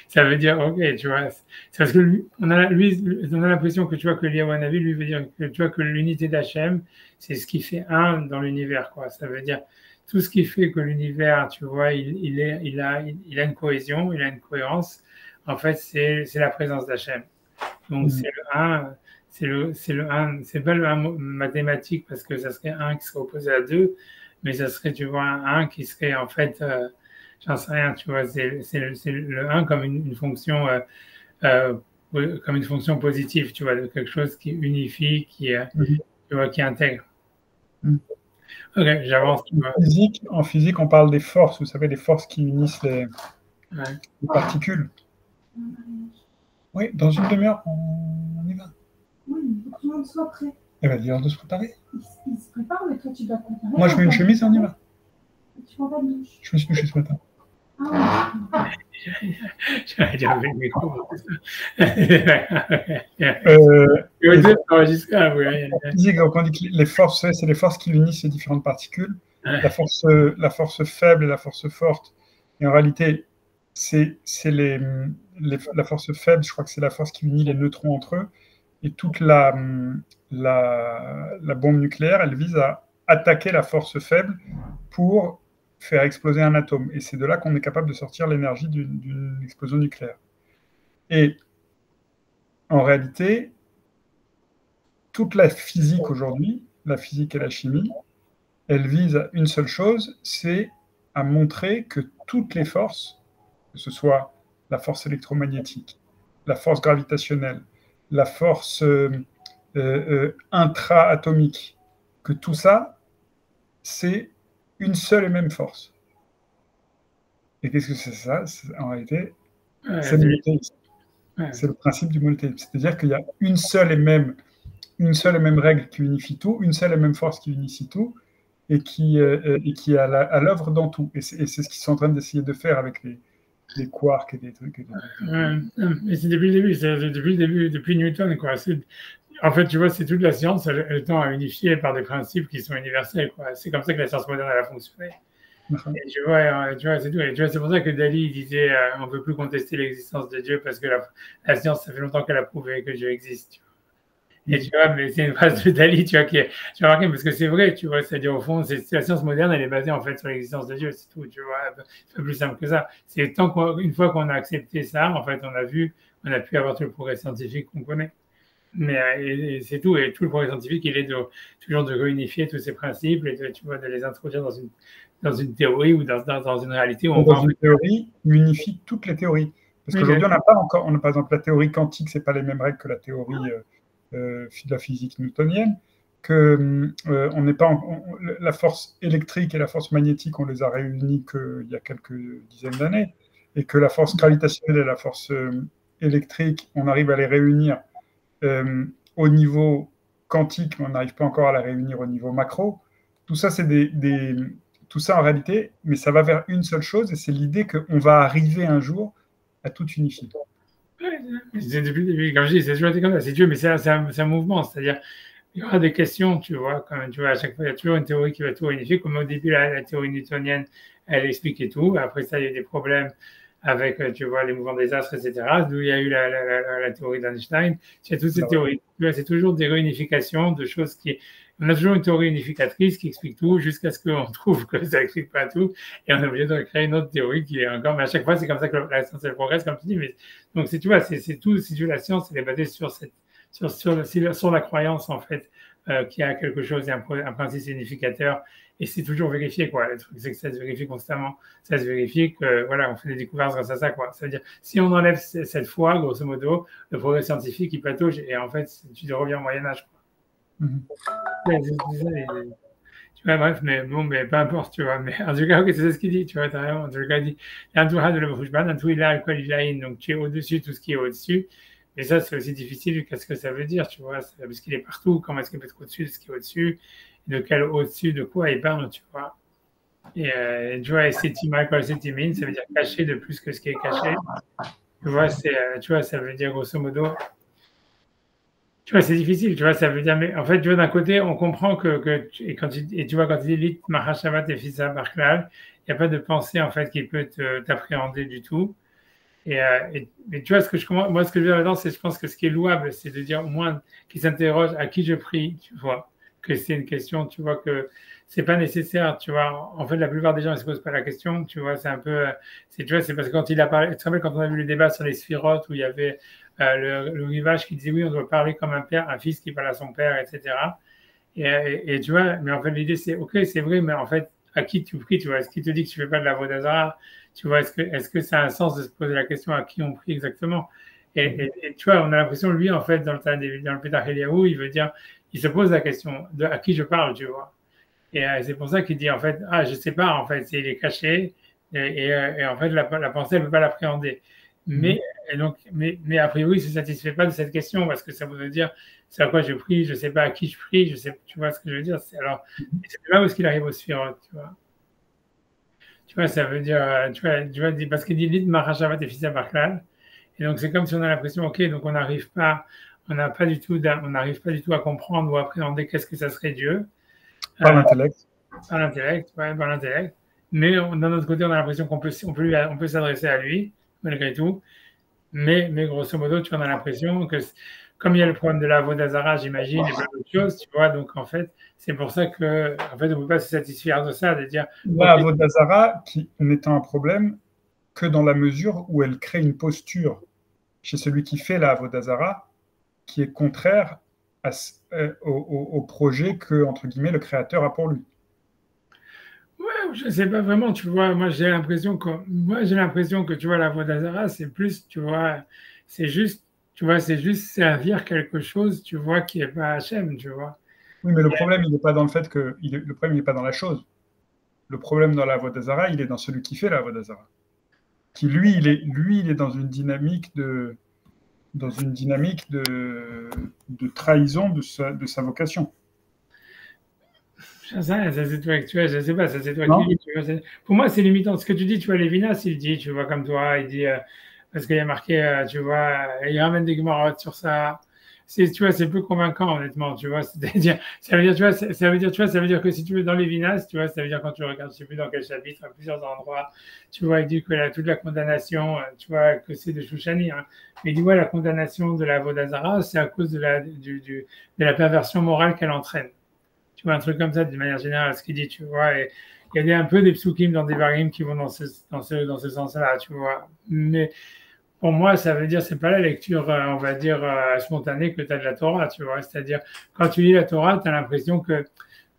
ça veut dire. Ok, tu vois, c'est parce que on a l'impression que tu vois que l'Iwanavi lui veut dire que tu vois que l'unité d'Hachem, c'est ce qui fait un dans l'univers, quoi. Ça veut dire tout ce qui fait que l'univers, tu vois, il a une cohésion, il a une cohérence. En fait, c'est la présence d'Hachem. Donc c'est le un, c'est le un, c'est pas le un mathématique parce que ça serait un qui serait opposé à 2, mais ça serait, tu vois, un 1 qui serait en fait, j'en sais rien, tu vois, c'est le un comme une fonction, euh, comme une fonction positive, tu vois, de quelque chose qui unifie, tu vois, qui intègre. Ok, j'avance, tu vois. En physique, on parle des forces, vous savez, les forces qui unissent les Ouais. particules. Oui, dans une demi-heure, on y va. Oui, il faut que tout le monde soit prêt. Eh bien, dis-leur de se préparer. Il se prépare, mais toi, tu dois te préparer. Moi, je mets une chemise et on y va. Tu prends pas de douche. Je me suis douché ce matin. Ah J'aurais dû enlever le micro. Physique, donc on dit que les forces, c'est les forces qui unissent les différentes particules. La force faible et la force forte. Et en réalité, c'est la force faible, je crois que c'est la force qui unit les neutrons entre eux. Et toute la bombe nucléaire, elle vise à attaquer la force faible pour faire exploser un atome. Et c'est de là qu'on est capable de sortir l'énergie d'une explosion nucléaire. Et en réalité, toute la physique aujourd'hui, la physique et la chimie, elle vise à une seule chose, c'est à montrer que toutes les forces, que ce soit la force électromagnétique, la force gravitationnelle, la force intra-atomique, que tout ça, c'est une seule et même force. Et qu'est-ce que c'est ça? En réalité, c'est le monothéisme. C'est le principe du monothéisme. C'est-à-dire qu'il y a une seule et même règle qui unifie tout, une seule et même force qui unifie tout, et qui est à l'œuvre dans tout. Et c'est ce qu'ils sont en train d'essayer de faire avec les quarks et des trucs. Mais c'est depuis le début, depuis Newton, quoi. En fait, tu vois, c'est toute la science, elle tend à unifier par des principes qui sont universels, quoi. C'est comme ça que la science moderne, elle a fonctionné. Et tu vois, c'est tout. Et tu vois, c'est pour ça que Dali disait, on ne peut plus contester l'existence de Dieu parce que la science, ça fait longtemps qu'elle a prouvé que Dieu existe. Tu vois. Et tu vois, mais c'est une phrase de Dali, tu vois, tu as remarqué, parce que c'est vrai, tu vois, c'est-à-dire au fond, la science moderne, elle est basée en fait sur l'existence de Dieu, c'est tout, tu vois, c'est plus simple que ça. C'est une fois qu'on a accepté ça, en fait, on a pu avoir tout le progrès scientifique qu'on connaît. Mais et c'est tout, et tout le progrès scientifique, il est toujours de réunifier tous ces principes et tu vois, de les introduire dans une théorie ou dans une réalité où dans une théorie unifie toutes les théories. Parce qu'aujourd'hui, on n'a pas encore, par exemple, la théorie quantique, c'est pas les mêmes règles que la théorie de la physique newtonienne, que on n'est pas la force électrique et la force magnétique, on les a réunies qu'il y a quelques dizaines d'années, et que la force gravitationnelle et la force électrique, on arrive à les réunir au niveau quantique, mais on n'arrive pas encore à la réunir au niveau macro. Tout ça, c'est tout ça en réalité, mais ça va vers une seule chose, et c'est l'idée qu'on va arriver un jour à tout unifier. C'est depuis le début, comme je dis, c'est toujours été comme ça, c'est Dieu, mais c'est un mouvement, c'est-à-dire il y aura des questions, tu vois, quand tu vois, à chaque fois, il y a toujours une théorie qui va tout unifier, comme au début, la théorie newtonienne, elle expliquait tout, après ça, il y a eu des problèmes avec, tu vois, les mouvements des astres, etc., d'où il y a eu la théorie d'Einstein, il y a toutes ces théories, tu vois, c'est toujours des réunifications de choses on a toujours une théorie unificatrice qui explique tout jusqu'à ce qu'on trouve que ça n'explique pas tout et on est obligé de créer une autre théorie qui est encore, mais à chaque fois, c'est comme ça que la science, elle progresse, comme tu dis, mais donc, tu vois, c'est tout, si tu veux, la science, elle est basée sur la croyance, en fait, qu'il y a quelque chose, un principe unificateur, et c'est toujours vérifié, quoi. Le truc, c'est que ça se vérifie constamment. Ça se vérifie que, voilà, on fait des découvertes grâce à ça, quoi. Ça veut dire, si on enlève cette foi, grosso modo, le progrès scientifique, il patauge, et en fait, tu reviens au Moyen-Âge, quoi. Tu vois, bref, mais bon, mais peu importe, tu vois. Mais en tout cas, okay, c'est ce qu'il dit, tu vois, t'as raison. En tout cas, il dit, donc tu es au-dessus, tout ce qui est au-dessus. Mais ça, c'est aussi difficile, qu'est-ce que ça veut dire, tu vois, parce qu'il est partout, comment est-ce qu'il peut être au-dessus de ce qui est au-dessus, de quel au-dessus de quoi il parle, tu vois. Et tu vois, Michael Setimin, ça veut dire caché de plus que ce qui est caché. Tu vois, ça veut dire grosso modo, Tu vois, c'est difficile, tu vois, ça veut dire, mais en fait, tu vois, d'un côté, on comprend et tu vois, quand il dit lit mahashavat et fissa barklal, il n'y a pas de pensée, en fait, qui peut t'appréhender du tout. Mais tu vois, ce que je comprends, moi, ce que je veux dire là-dedans, c'est, je pense que ce qui est louable, c'est de dire au moins qu'il s'interroge à qui je prie, tu vois, que c'est une question, tu vois, que c'est pas nécessaire, tu vois. En fait, la plupart des gens ne se posent pas la question, tu vois, c'est un peu, tu vois, c'est parce que quand il a parlé, tu te rappelles quand on a vu le débat sur les sphirotes où il y avait le rivage qui disait oui, on doit parler comme un père, un fils qui parle à son père, etc. Et tu vois, mais en fait, l'idée, c'est, ok, c'est vrai, mais en fait, à qui tu pries, tu vois, est-ce qu'il te dit que tu fais pas de la Vodazara, tu vois, est-ce que ça a un sens de se poser la question à qui on prie exactement? Et tu vois, on a l'impression, lui, en fait, dans le Pétach Eliyahu, il veut dire, il se pose la question de à qui je parle, tu vois. Et c'est pour ça qu'il dit, en fait, ah, je sais pas, en fait, il est caché, et en fait, la pensée, elle ne peut pas l'appréhender. Mais, mais a priori, il ne se satisfait pas de cette question, parce que ça voudrait dire, c'est à quoi je prie, je ne sais pas à qui je prie, je sais, tu vois ce que je veux dire. Alors, c'est là où est-ce qu'il arrive au Sphirot, tu vois. Tu vois, ça veut dire, tu vois, parce qu'il dit, lit Mahashavat et Fissa Barklal. Et donc, c'est comme si on a l'impression, ok, donc on n'arrive pas du tout à comprendre ou à appréhender qu'est-ce que ça serait Dieu. Par l'intellect. Par l'intellect, ouais, par l'intellect. Mais d'un autre côté, on a l'impression on peut s'adresser à lui, malgré tout. Mais grosso modo, tu en as l'impression que, comme il y a le problème de la Vodazara, j'imagine, et plein d'autres choses, tu vois, donc en fait, c'est pour ça que, en fait, on ne peut pas se satisfaire de ça, de dire. La Vodazara qui n'étant un problème que dans la mesure où elle crée une posture chez celui qui fait la Vodazara qui est contraire au projet que, entre guillemets, le créateur a pour lui. Ouais, je ne sais pas vraiment, tu vois, moi j'ai l'impression que, tu vois, la Vodazara, c'est plus, tu vois, c'est juste, tu vois, c'est juste servir quelque chose, tu vois, qui n'est pas Hachem, tu vois. Oui, mais le problème, il n'est pas dans le fait que, le problème, il n'est pas dans la chose. Le problème dans la Vodazara, il est dans celui qui fait la Vodazara. Qui, il est dans une dynamique de trahison de sa vocation. Ça, c'est toi, tu vois, je sais pas, ça c'est toi qui Non. dis, tu vois, pour moi, c'est limitant. Ce que tu dis, tu vois, Lévinas, il dit, tu vois, comme toi, il dit, parce qu'il y a marqué, tu vois, il ramène des Gemarotes sur ça. Tu vois, c'est peu convaincant, honnêtement, tu vois. C'est-à-dire, ça veut dire, tu vois, ça veut dire, tu vois, ça veut dire que si tu veux, dans Lévinas, tu vois, ça veut dire quand tu regardes, je sais plus dans quel chapitre, à plusieurs endroits, tu vois, il dit que toute la condamnation, tu vois, que c'est de Shouchani, hein. Mais il dit, ouais, la condamnation de la Vodazara, c'est à cause de la perversion morale qu'elle entraîne. Tu vois, un truc comme ça, d'une manière générale, ce qu'il dit, tu vois. Et il y a un peu des psukim dans des varim qui vont dans ce sens-là, tu vois. Mais pour moi, ça veut dire, c'est pas la lecture, on va dire, spontanée que tu as de la Torah, tu vois. C'est-à-dire, quand tu lis la Torah, tu as l'impression que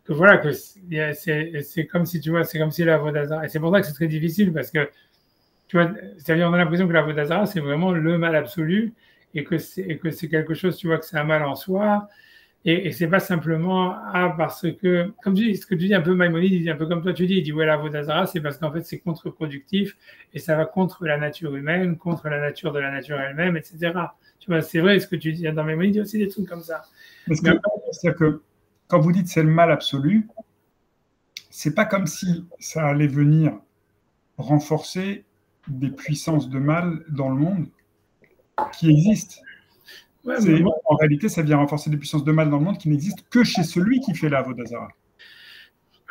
voilà, que c'est comme si, tu vois, c'est comme si la Vodazara. Et c'est pour ça que c'est très difficile, parce que, tu vois, c'est-à-dire, on a l'impression que la Vodazara, c'est vraiment le mal absolu, et que c'est quelque chose, tu vois, que c'est un mal en soi. Et c'est pas simplement parce que, comme tu dis, ce que tu dis un peu Maïmonide, il dit un peu comme toi tu dis, il dit ouais la Vodazara, c'est parce qu'en fait c'est contre-productif et ça va contre la nature humaine, contre la nature de la nature elle-même, etc. Tu vois, c'est vrai ce que tu dis dans Maïmonide, il y a aussi des trucs comme ça. C'est-à-dire que quand vous dites c'est le mal absolu, c'est pas comme si ça allait venir renforcer des puissances de mal dans le monde qui existent. Ouais, en réalité, ça vient renforcer des puissances de mal dans le monde qui n'existent que chez celui qui fait la Vodazara.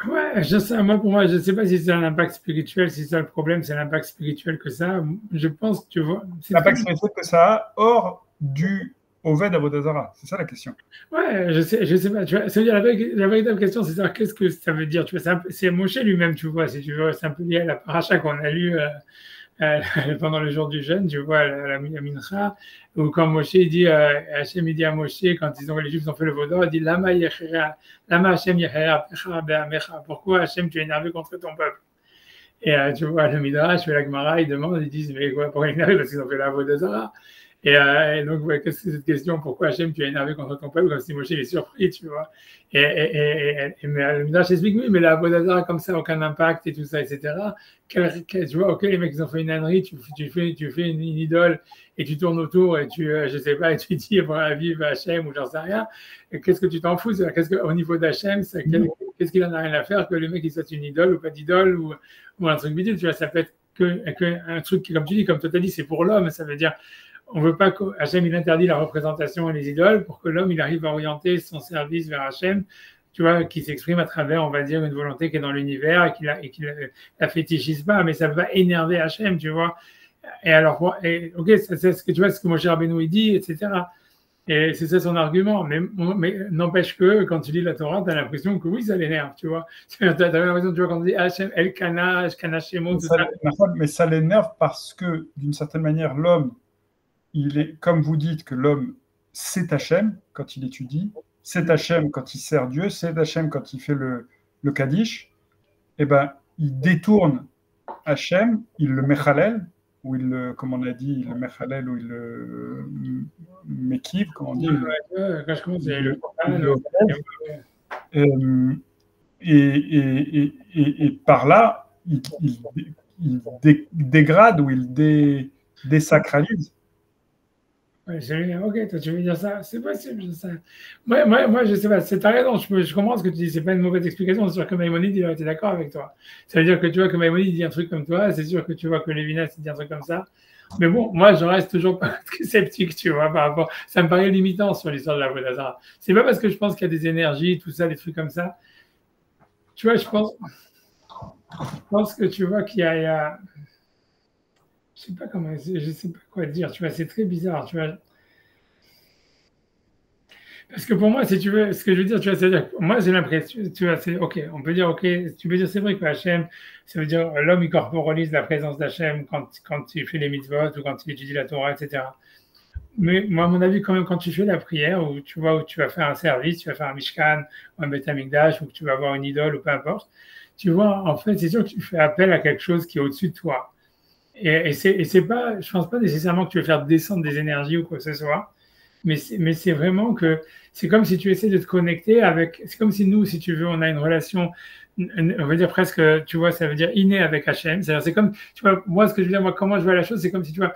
ouais, je sais, moi, pour moi, je ne sais pas si c'est un impact spirituel, si c'est le problème, c'est l'impact spirituel que ça. Je pense, tu vois. L'impact spirituel que ça a hors du Oved Avodazara. C'est ça la question. Ouais, je sais pas. Tu vois, ça veut dire la véritable question, c'est savoir qu'est-ce que ça veut dire. Tu vois, c'est Moshe lui-même, tu vois, si tu veux, c'est un peu lié à la paracha qu'on a lu pendant le jour du jeûne, tu vois, la mincha, où quand Moshe dit, Hachem il dit à Moshe, quand les Juifs ont fait le vaudor, il dit Lama Hachem Yechera Pecha Be'amecha. Pourquoi Hachem tu es énervé contre ton peuple? Et tu vois, le Midrash, la Gemara, ils demandent, ils disent, mais quoi, pourquoi ils sont énervés? Parce qu'ils ont fait la Vodazara. Et donc, ouais, qu'est-ce que c'est cette question? Pourquoi Hachem, tu es énervé contre ton peuple? Comme si Moshe est surpris, tu vois. Mais le Midrash explique, oui, mais la Vodazara, comme ça, aucun impact et tout ça, etc. Tu vois, ok, les mecs, ils ont fait une ânerie, tu fais une idole et tu tournes autour et je sais pas, et tu dis, vive Hachem ou j'en sais rien. Et qu'est-ce que tu t'en fous? Au niveau d'Hachem, qu'est-ce qu'il en a rien à faire que le mec, il soit une idole ou pas d'idole ou un truc bidule, tu vois, ça peut être un truc qui, comme tu dis, comme toi t'as dit, c'est pour l'homme, ça veut dire, on veut pas qu'Hachem, il interdit la représentation et les idoles pour que l'homme, il arrive à orienter son service vers Hachem, tu vois, qui s'exprime à travers, on va dire, une volonté qui est dans l'univers et qui la fétichise pas, mais ça va énerver Hachem, tu vois. Et alors, ok, c'est ce que tu vois, ce que Moshe Rabbeinu il dit, etc. Et c'est ça son argument. Mais n'empêche que quand tu lis la Torah, tu as l'impression que oui, ça l'énerve, tu vois. Tu as l'impression, tu vois, quand on dit Hachem, Elkana, Shemo, tout ça. Mais ça l'énerve parce que, d'une certaine manière, l'homme, il est, comme vous dites, que l'homme, c'est Hachem quand il étudie, c'est Hachem quand il sert Dieu, c'est Hachem quand il fait le Kaddish, et ben, il détourne Hachem, il le mechalel, ou il le, comme on a dit, il le mechalel, ou il le mekiv, comme on dit. Quand je commence, et par là, il dégrade ou il désacralise. Ouais, ok, toi tu veux dire ça, c'est possible, ça. Moi, je sais pas, c'est ta raison, je comprends ce que tu dis, c'est pas une mauvaise explication, c'est sûr que Maïmonide, il aurait été d'accord avec toi. Ça veut dire que tu vois que Maïmonide dit un truc comme toi, c'est sûr que tu vois que Lévinas dit un truc comme ça. Mais bon, moi, je reste toujours pas sceptique, tu vois, par rapport. Ça me paraît limitant sur l'histoire de la Vodazara. C'est pas parce que je pense qu'il y a des énergies, tout ça, des trucs comme ça. Tu vois, je pense que tu vois qu'il y a je sais pas comment, je sais pas quoi dire, tu vois, c'est très bizarre, tu vois. Parce que pour moi, si tu veux, ce que je veux dire, tu vois, c'est-à-dire, moi j'ai l'impression, tu vois, c'est ok, on peut dire ok, tu peux dire c'est vrai que Hachem, ça veut dire l'homme il corporalise la présence d'Hachem quand il fait les mitzvot ou quand il étudie la Torah, etc. Mais moi, à mon avis, quand même, quand tu fais la prière, ou tu vois, où tu vas faire un service, tu vas faire un Mishkan ou un Beth Amikdash, ou que tu vas avoir une idole ou peu importe, tu vois, en fait, c'est sûr que tu fais appel à quelque chose qui est au-dessus de toi. Et c'est pas, je pense pas nécessairement que tu veux faire descendre des énergies ou quoi que ce soit, mais c'est vraiment que c'est comme si tu essaies de te connecter avec, c'est comme si nous, si tu veux, on a une relation, on va dire presque, tu vois, ça veut dire innée avec Hachem. C'est comme, tu vois, moi, ce que je veux dire, moi, comment je vois la chose, c'est comme si, tu vois,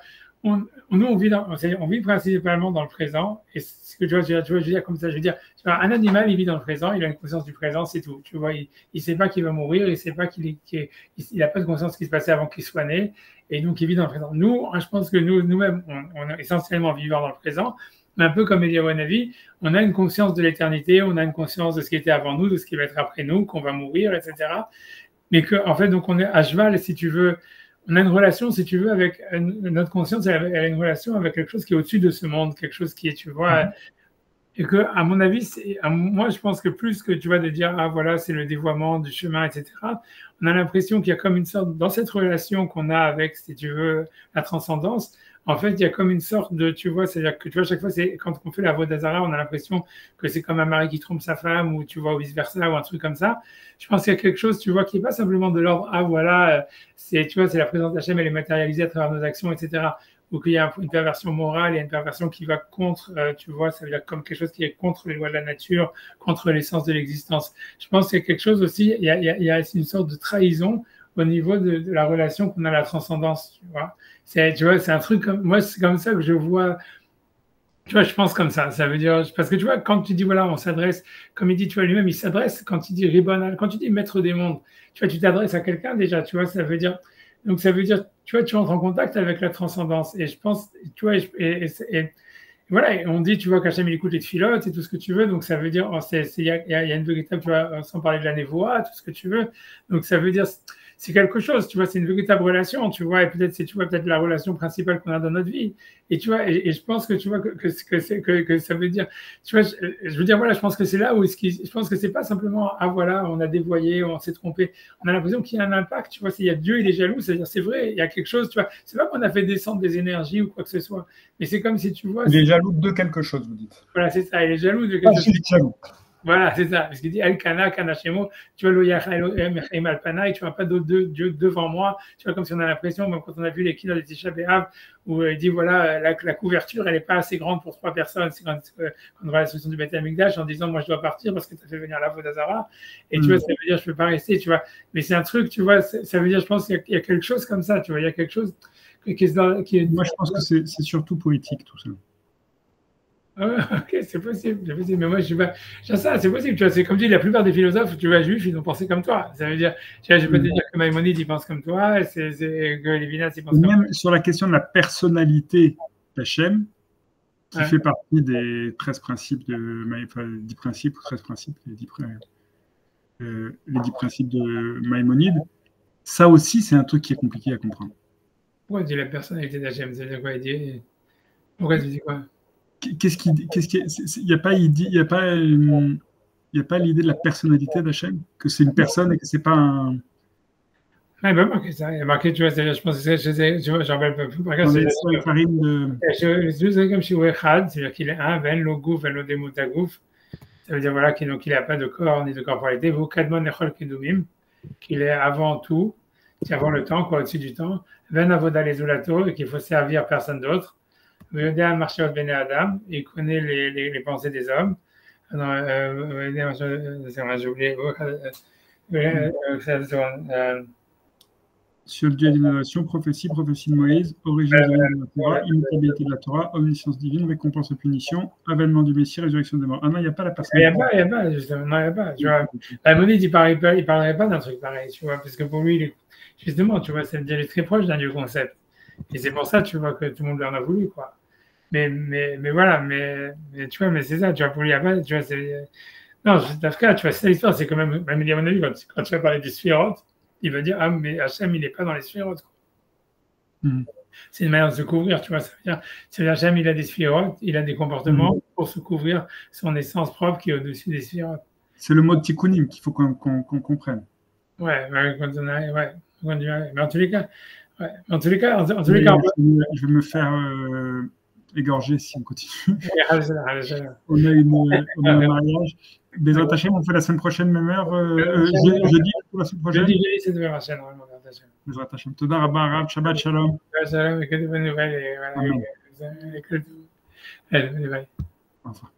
nous, on vit principalement dans le présent, et ce que tu vois, je veux dire comme ça, je veux dire, tu vois, un animal, il vit dans le présent, il a une conscience du présent, c'est tout. Tu vois, il sait pas qu'il va mourir, il sait pas il a pas de conscience de ce qui se passait avant qu'il soit né, et donc il vit dans le présent. Nous, je pense que nous-mêmes, on est essentiellement vivants dans le présent, mais un peu comme Eliyahu Hanavi, on a une conscience de l'éternité, on a une conscience de ce qui était avant nous, de ce qui va être après nous, qu'on va mourir, etc. Mais que, en fait, donc on est à cheval, si tu veux, on a une relation, si tu veux, avec notre conscience, elle a une relation avec quelque chose qui est au-dessus de ce monde, quelque chose qui est, tu vois, et que, à mon avis, moi, je pense que plus que, tu vois, de dire, ah, voilà, c'est le dévoiement du chemin, etc., on a l'impression qu'il y a comme une sorte, dans cette relation qu'on a avec, si tu veux, la transcendance, en fait, il y a comme une sorte de, tu vois, c'est-à-dire que, tu vois, à chaque fois, quand on fait la Vodazara, on a l'impression que c'est comme un mari qui trompe sa femme, ou tu vois, ou vice-versa, ou un truc comme ça. Je pense qu'il y a quelque chose, tu vois, qui n'est pas simplement de l'ordre, ah, voilà, tu vois, c'est la présence d'Hachem, elle est matérialisée à travers nos actions, etc. Ou qu'il y a une perversion morale, il y a une perversion qui va contre, tu vois, ça veut dire comme quelque chose qui est contre les lois de la nature, contre l'essence de l'existence. Je pense qu'il y a quelque chose aussi, il y a une sorte de trahison au niveau de la relation qu'on a à la transcendance, tu vois. Tu vois, c'est un truc comme, moi, c'est comme ça que je vois, tu vois, je pense comme ça veut dire, parce que tu vois, quand tu dis, voilà, on s'adresse, comme il dit, tu vois, lui-même, il s'adresse, quand il dit Ribonal, quand tu dis maître des mondes, tu vois, tu t'adresses à quelqu'un déjà, tu vois, ça veut dire, donc ça veut dire, tu vois, tu entres en contact avec la transcendance, et je pense, tu vois, et voilà, on dit, tu vois, qu'Hachem il écoute les tfilotes et tout ce que tu veux, donc ça veut dire, il y a une véritable, tu vois, sans parler de la névoie, tout ce que tu veux, donc ça veut dire, c'est quelque chose, tu vois, c'est une véritable relation, tu vois, et peut-être c'est, tu vois, peut-être la relation principale qu'on a dans notre vie, et tu vois, et je pense que tu vois que ça veut dire, tu vois, je veux dire, voilà, je pense que c'est là où je pense que c'est pas simplement, ah voilà, on a dévoyé, on s'est trompé, on a l'impression qu'il y a un impact, tu vois, il y a Dieu, il est jaloux, c'est-à-dire, c'est vrai, il y a quelque chose, tu vois, c'est pas qu'on a fait descendre des énergies ou quoi que ce soit, mais c'est comme si tu vois. Il est jaloux de quelque chose, vous dites. Voilà, c'est ça, il est jaloux de quelque chose. Il est jaloux. Voilà, c'est ça. Parce qu'il dit Elkana, Kanashemo, tu vois, Elohim Alpana, et tu vois pas d'autre Dieu devant moi. Tu vois, comme si on a l'impression, même quand on a vu les Kina de Tisha B'Av, où il dit voilà, la couverture, elle n'est pas assez grande pour 3 personnes. C'est quand on voit la solution du Beth Amikdash en disant moi je dois partir parce que tu as fait venir la Vodazara. Et tu vois, ça veut dire je peux pas rester, tu vois. Mais c'est un truc, tu vois, ça veut dire, je pense qu'il y a quelque chose comme ça, tu vois, il y a quelque chose qui est. Moi, je pense que c'est surtout poétique tout ça. Ok, c'est possible, mais moi je suis pas. Ça, c'est possible, tu vois. C'est comme tu dis, la plupart des philosophes, tu vois, juifs, ils ont pensé comme toi. Ça veut dire, tu vois, je peux te dire que Maïmonide, il pense comme toi, que Lévinas, il pense comme toi. Même sur la question de la personnalité d'Hachem, qui Ouais. fait partie des 13 principes enfin, 10 principes ou 13 principes, les 10 principes de Maïmonide. Ça aussi, c'est un truc qui est compliqué à comprendre. Pourquoi tu dis la personnalité d'Hachem? Ça veut dire quoi? Il dit... Pourquoi tu dis quoi? Qu'est-ce qu'il dit? Il n'y a pas, il y a pas l'idée de la personnalité d'Hachem, que c'est une personne et que c'est pas un. Ah, il m'a marqué ça. Il a marqué, tu vois, je pense que tu vois, j'en rappelle pas plus. Par Dans contre, les Sfarim de. c'est comme chez Echad, c'est-à-dire qu'il est un, ben lo gouf, ben lo demutagouf. Ça veut dire voilà, qu'il n'a pas de corps ni de corporalité. Vous, kadmon echol kedumim, qu'il est avant tout, c'est avant le temps, quoi, au-dessus du temps. Ben avoda les zulato, et qu'il faut servir personne d'autre. Yodéa marchéot bene Adam, il connaît les pensées des hommes. J'ai oublié. Sur le Dieu d'innovation, prophétie de Moïse, origine divine de la Torah, immutabilité de la Torah, omniscience divine, récompense et punition, avènement du Messie, résurrection des morts. Ah non, il n'y a pas la personnalité. Il n'y a pas, justement, non, il n'y a pas. Tu vois, Maïmonide, il ne parlerait pas d'un truc pareil, tu vois, parce que pour lui, justement, tu vois, c'est très proche d'un Dieu concept. Et c'est pour ça, tu vois, que tout le monde lui en a voulu, quoi. Mais voilà, tu vois, mais c'est ça, tu vois, pour lui, il n'y a pas, tu vois, c'est. Non, dans ce cas, tu vois, c'est l'histoire, c'est quand même, à mon avis, quand tu vas parler des sphérotes, il va dire, ah, mais Hachem, il n'est pas dans les sphérotes. C'est une manière de se couvrir, tu vois. Ça veut dire Hachem, il a des sphérotes, il a des comportements pour se couvrir son essence propre qui est au-dessus des sphérotes. C'est le mot tikkunim qu'il faut qu'on comprenne. Ouais, quand on arrive, ouais. Mais en tous les cas, ouais. En tous les cas, je vais me faire égorger si on continue. On a un mariage. Des attachés, on fait la semaine prochaine, même heure. Jeudi, pour la semaine prochaine. Jeudi, c'est demain prochaine, normalement. Des attachés. Toda Rabba, Rav, Shabbat Shalom. Shalom, et que de bonnes nouvelles. Et voilà. Au revoir.